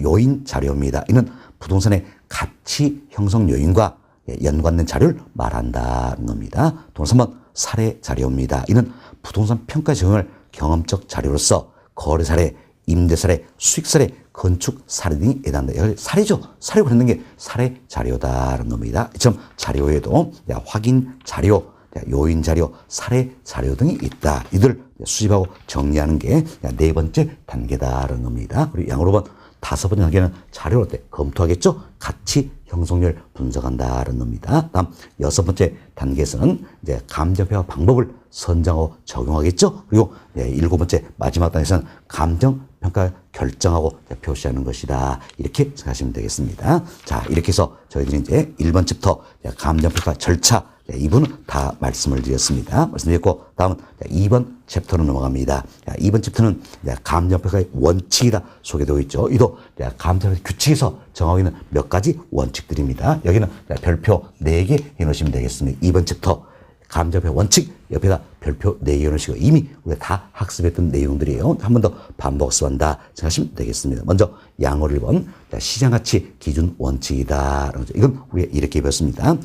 Speaker 1: 요인 자료입니다. 이는 부동산의 가치 형성 요인과 연관된 자료를 말한다는 겁니다. 동사 3번 사례 자료입니다. 이는 부동산 평가 적용을 경험적 자료로서 거래 사례, 임대 사례, 수익 사례, 건축 사례 등이 해당한다. 사례죠. 사례 관련된 게 사례 자료다라는 겁니다. 이처럼 자료에도 확인 자료, 요인 자료, 사례 자료 등이 있다. 이들 수집하고 정리하는 게 네 번째 단계다라는 겁니다. 그리고 양으로 본 다섯 번째 단계는 자료를 검토하겠죠. 가치 형성률 분석한다라는 겁니다. 다음 여섯 번째 단계에서는 이제 감정평가 방법을 선정하고 적용하겠죠. 그리고 일곱 번째 마지막 단계에서는 감정평가 결정하고 표시하는 것이다. 이렇게 생각하시면 되겠습니다. 자, 이렇게 해서 저희들이 이제 1번 챕터 감정평가 절차 이 부분은 다 말씀을 드렸습니다. 말씀드렸고 다음은 2번 챕터로 넘어갑니다. 2번 챕터는 감정평가의 원칙이다 소개되어 있죠. 이도 감정평가 규칙에서 정하고 있는 몇 가지 원칙들입니다. 여기는 별표 4개 해놓으시면 되겠습니다. 2번 챕터 감정평가 원칙 옆에다 별표 4개 해놓으시고 이미 우리가 다 학습했던 내용들이에요. 한 번 더 반복습한다 생각하시면 되겠습니다. 먼저 양어를 1번 시장가치 기준 원칙이다. 이건 우리가 이렇게 배웠습니다.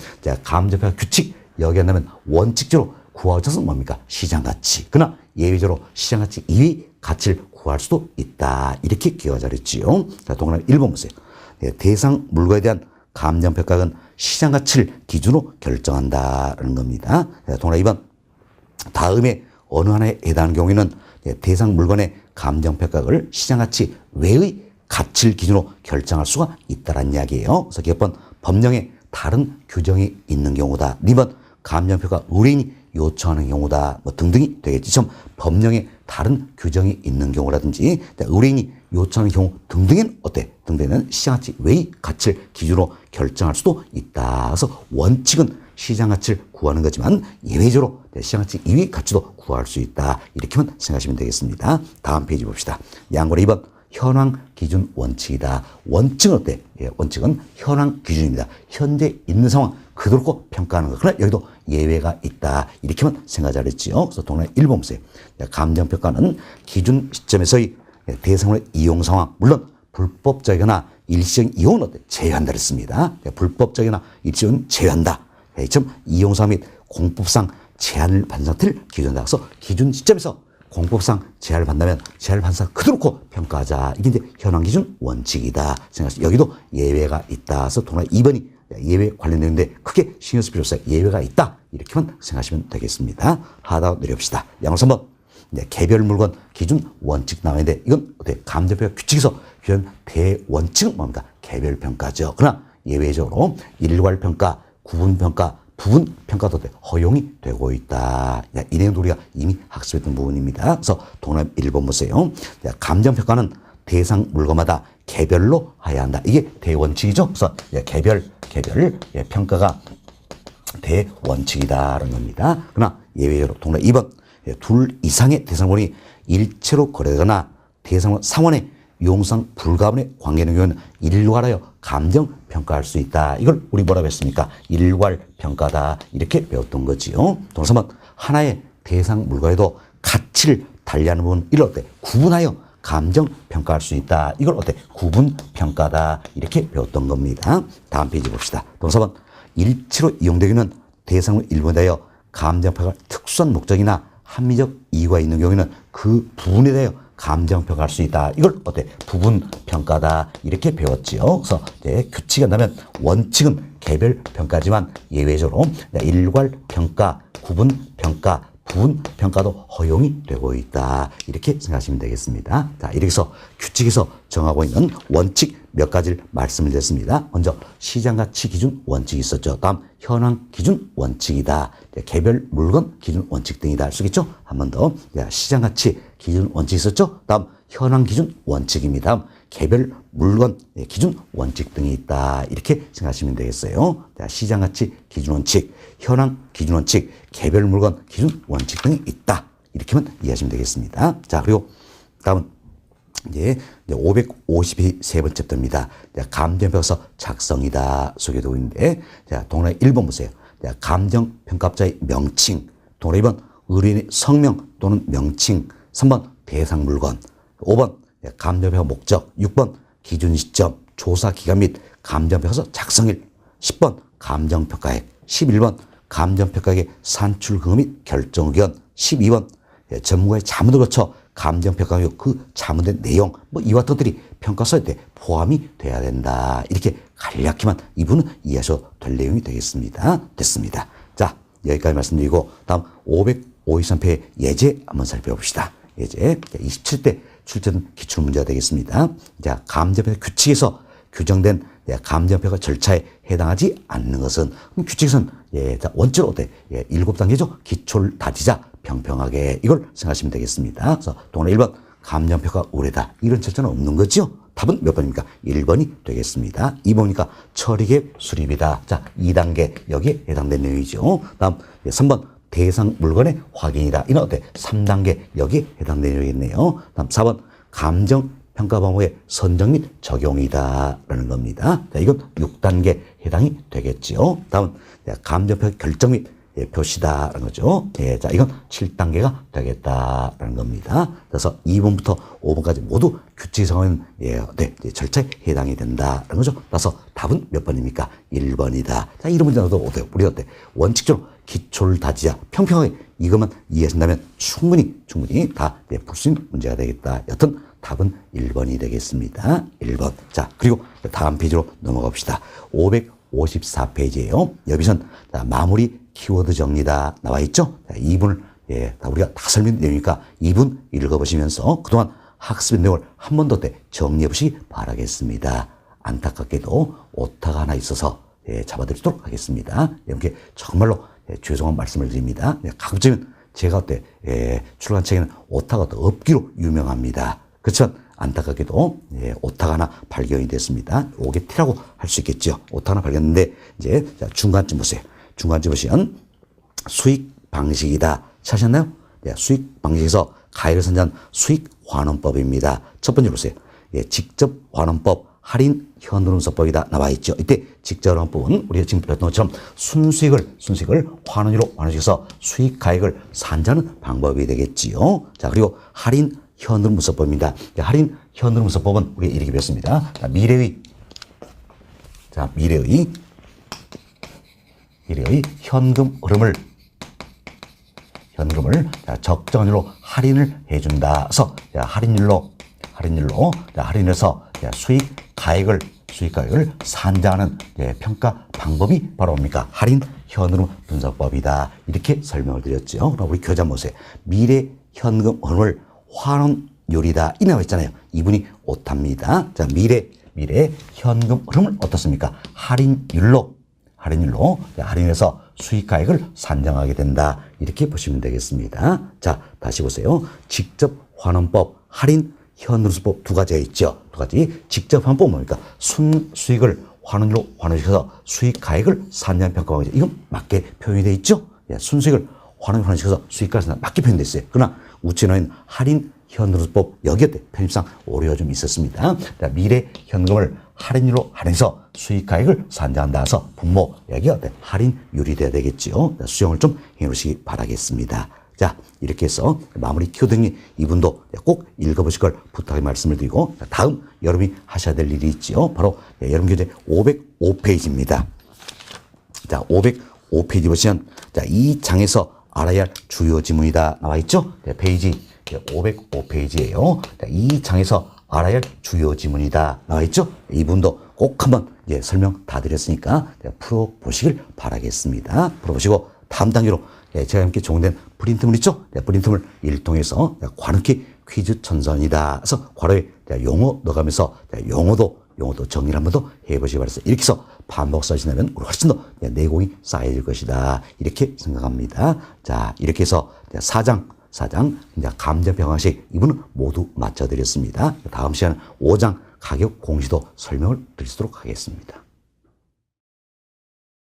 Speaker 1: 감정평가 규칙 여기 안 나면 원칙적으로 구하는 것은 뭡니까? 시장가치. 그러나 예외적으로 시장가치 이외의 가치를 구할 수도 있다. 이렇게 기억하 잘했지요. 자, 동그라미 1번 보세요. 대상 물건에 대한 감정평가는 시장가치를 기준으로 결정한다는 겁니다. 동그라미 2번 다음에 어느 하나에 해당하는 경우에는 대상 물건의 감정평가를 시장가치 외의 가치를 기준으로 결정할 수가 있다는 이야기예요. 그래서 기업번 법령에 다른 규정이 있는 경우다. 2번 감정평가 의뢰인이 요청하는 경우다. 뭐 등등이 되겠지. 좀 법령에 다른 규정이 있는 경우라든지 의뢰인이 요청하는 경우 등등은 어때? 등등은 시장가치 외의 가치를 기준으로 결정할 수도 있다. 그래서 원칙은 시장가치를 구하는 거지만 예외적으로 시장가치 이외의 가치도 구할 수 있다. 이렇게만 생각하시면 되겠습니다. 다음 페이지 봅시다. 양고래 2번 현황 기준 원칙이다. 원칙은 어때? 원칙은 현황 기준입니다. 현재 있는 상황 그대로 평가하는 거. 그러나 여기도 예외가 있다. 이렇게만 생각 잘했지요. 그래서 동그라미 1번 보세요. 감정평가는 기준 시점에서의 대상물의 이용 상황, 물론 불법적이거나 일시적인 이용은 어때? 제외한다 그랬습니다. 불법적이거나 일시적인 제외한다. 이용 상황 및 공법상 제한을 받는 상태를 기준한다. 그래서 기준 시점에서 공법상 제한을 받는다면 제한을 받는 상태 그대로 평가하자. 이게 이제 현황 기준 원칙이다. 생각하시죠. 여기도 예외가 있다. 그래서 동그라미 2번이 예외 관련되는데 크게 신경 쓸 필요 없어요. 예외가 있다. 이렇게만 생각하시면 되겠습니다. 하다 내려봅시다. 양호 3번. 개별 물건 기준 원칙 나와있는데 이건 어때? 감정평가 규칙에서 규정 대원칙은 뭡니까? 개별 평가죠. 그러나 예외적으로 일괄 평가, 구분 평가, 부분 평가도 허용이 되고 있다. 이 내용도 우리가 이미 학습했던 부분입니다. 그래서 동그라미 1번 보세요. 감정평가는 대상 물건마다 개별로 해야 한다. 이게 대원칙이죠. 그래서 개별 평가가 대원칙이다라는 겁니다. 그러나 예외적으로 동그라미 2번 둘 이상의 대상물이 일체로 거래되거나 대상물 상환의 용상 불가분의 관계는 경우는 일괄하여 감정 평가할 수 있다. 이걸 우리 뭐라고 했습니까? 일괄 평가다 이렇게 배웠던 거지요. 동그라미 3번 하나의 대상 물건에도 가치를 달리하는 부분 이걸 어때? 구분하여 감정 평가할 수 있다. 이걸 어때? 구분 평가다 이렇게 배웠던 겁니다. 다음 페이지 봅시다. 동그라미 4번 일체로 이용되기는 대상물 일부에 대하여 감정 평가할 특수한 목적이나 합리적 이유가 있는 경우에는 그 부분에 대하여 감정 평가할 수 있다. 이걸 어때? 부분 평가다 이렇게 배웠지요. 그래서 이제 규칙이 한다면 원칙은 개별 평가지만 예외적으로 일괄 평가, 구분 평가, 부분 평가도 허용이 되고 있다. 이렇게 생각하시면 되겠습니다. 자, 이렇게 해서 규칙에서 정하고 있는 원칙 몇 가지를 말씀을 드렸습니다. 먼저 시장가치 기준 원칙이 있었죠. 다음 현황 기준 원칙이다. 개별 물건 기준 원칙 등이다. 할 수 있겠죠? 한 번 더. 시장가치 기준 원칙이 있었죠. 다음 현황 기준 원칙입니다. 다음 개별 물건 기준 원칙 등이 있다. 이렇게 생각하시면 되겠어요. 시장가치 기준 원칙, 현황 기준 원칙, 개별 물건 기준 원칙 등이 있다. 이렇게만 이해하시면 되겠습니다. 자, 그리고 다음은 이제 553번째 챕터입니다. 감정평가서 작성이다 소개되고 있는데, 자, 동그라미 1번 보세요. 감정평가자의 명칭, 동그라미 2번 의뢰인의 성명 또는 명칭, 3번 대상 물건, 5번 감정평가 목적, 6번 기준 시점, 조사 기간 및 감정평가서 작성일, 10번 감정평가액, 11번 감정평가액의 산출 근거 및 결정 의견, 12번 전문가의 자문을 거쳐 감정평가 그 자문된 내용, 뭐 이와 같은 것들이 평가서에 포함이 돼야 된다. 이렇게 간략히만 이분은 이해하셔도 될 내용이 되겠습니다. 됐습니다. 자, 여기까지 말씀드리고 다음 553페이지 예제 한번 살펴봅시다. 예제 27대 출제된 기출문제가 되겠습니다. 자, 감정평가 규칙에서 규정된 감정평가 절차에 해당하지 않는 것은 규칙에서는 원칙으로 7단계죠. 기초를 다지자 평평하게 이걸 생각하시면 되겠습니다. 그래서 동그라미 1번 감정평가 의뢰다. 이런 절차는 없는 거죠. 답은 몇 번입니까? 1번이 되겠습니다. 2번이니까 처리계획 수립이다. 자, 2단계 여기에 해당된 내용이죠. 다음 3번 대상 물건의 확인이다. 이는 어때? 3단계 여기에 해당된 내용이겠네요. 다음 4번 감정 평가 방법의 선정 및 적용이다 라는 겁니다. 자, 이건 6단계 해당이 되겠지요. 다음 감정평가 결정 및 표시다라는 거죠. 자, 이건 7단계가 되겠다라는 겁니다. 그래서 2번부터 5번까지 모두 규칙상은 절차에 해당이 된다라는 거죠. 그래서 답은 몇 번입니까? 1번이다. 자, 이런 문제도 어때요? 우리 어때? 원칙적으로 기초를 다지자 평평하게 이것만 이해하신다면 충분히 다 풀 수 있는 문제가 되겠다. 여튼 답은 1번이 되겠습니다. 1번. 자, 그리고 다음 페이지로 넘어갑시다. 554페이지예요. 여기선 마무리 키워드 정리다 나와 있죠. 자, 2분을 우리가 다 설명드리니까 2분 읽어보시면서 그동안 학습의 내용을 한 번 더 정리해 보시기 바라겠습니다. 안타깝게도 오타가 하나 있어서 잡아드리도록 하겠습니다. 여러분께 정말로 죄송한 말씀을 드립니다. 가급적이면 제가 출간 책에는 오타가 없기로 유명합니다. 그렇지만 안타깝게도 오타가 하나 발견이 됐습니다. 오게 티라고 할 수 있겠죠. 오타 하나 발견했는데 이제 중간쯤 보세요. 중간쯤 보시면 수익 방식이다. 찾으셨나요? 수익 방식에서 가액을 선정한 수익 환원법입니다. 첫 번째 보세요. 직접 환원법, 할인 현금서법이다 나와 있죠. 이때 직접 환원법은 우리가 지금 배웠던 것처럼 순수익을 환원으로 환원시켜서 수익 가액을 산정하는 방법이 되겠지요. 자, 그리고 할인 현금문서법입니다. 할인 현금문서법은 우리가 이렇게 배웠습니다. 미래의 현금 흐름을 적정률로 할인을 해준다. 그래서 할인해서 수익 가액을 산정하는 평가 방법이 바로 뭡니까? 할인 현금 분석법이다. 이렇게 설명을 드렸죠. 그럼 우리 교재 보세요. 미래 현금 흐름을 환원율이다. 이 나와 있잖아요. 이분이 오타입니다. 자, 미래 현금 흐름을 어떻습니까? 할인율로 할인해서 수익가액을 산정하게 된다. 이렇게 보시면 되겠습니다. 자, 다시 보세요. 직접 환원법, 할인 현금수법 두 가지가 있죠. 두 가지. 직접 환원법은 뭡니까? 순수익을 환원율로 환원시켜서 수익가액을 산정평가방식. 이건 맞게 표현이 되어 있죠. 예, 순수익을 환원시켜서 수익가액을 맞게 표현되어 있어요. 그러나 우측에는 할인 현금법 여기에 편집상 오류가 좀 있었습니다. 미래 현금을 할인율로 할인해서 수익가액을 산정한다 해서 분모 여기가 할인율이 돼야 되겠죠. 수정을 좀 해놓으시기 바라겠습니다. 자, 이렇게 해서 마무리 키워드니 이분도 꼭 읽어보실 걸 부탁의 말씀을 드리고, 다음 여러분이 하셔야 될 일이 있지요. 바로 여러분 교재 505페이지입니다. 자, 505페이지 보시면, 자, 이 장에서 알아야 할 주요 지문이다 나와 있죠. 페이지 505페이지예요. 이 장에서 알아야 할 주요 지문이다 나와 있죠. 이분도 꼭 한번 설명 다 드렸으니까 풀어보시길 바라겠습니다. 풀어보시고 다음 단계로 제가 함께 종된 프린트물 있죠? 프린트물 일통해서 관음기 퀴즈 천선이다. 그래서 괄호에 용어 넣어가면서 용어도 정리를 한 번 더 해보시기 바랍니다. 이렇게 해서 반복 써시면 훨씬 더 내공이 쌓여질 것이다. 이렇게 생각합니다. 자, 이렇게 해서 4장 감정평가식 이분은 모두 맞춰드렸습니다. 다음 시간은 5장 가격 공시도 설명을 드리도록 하겠습니다.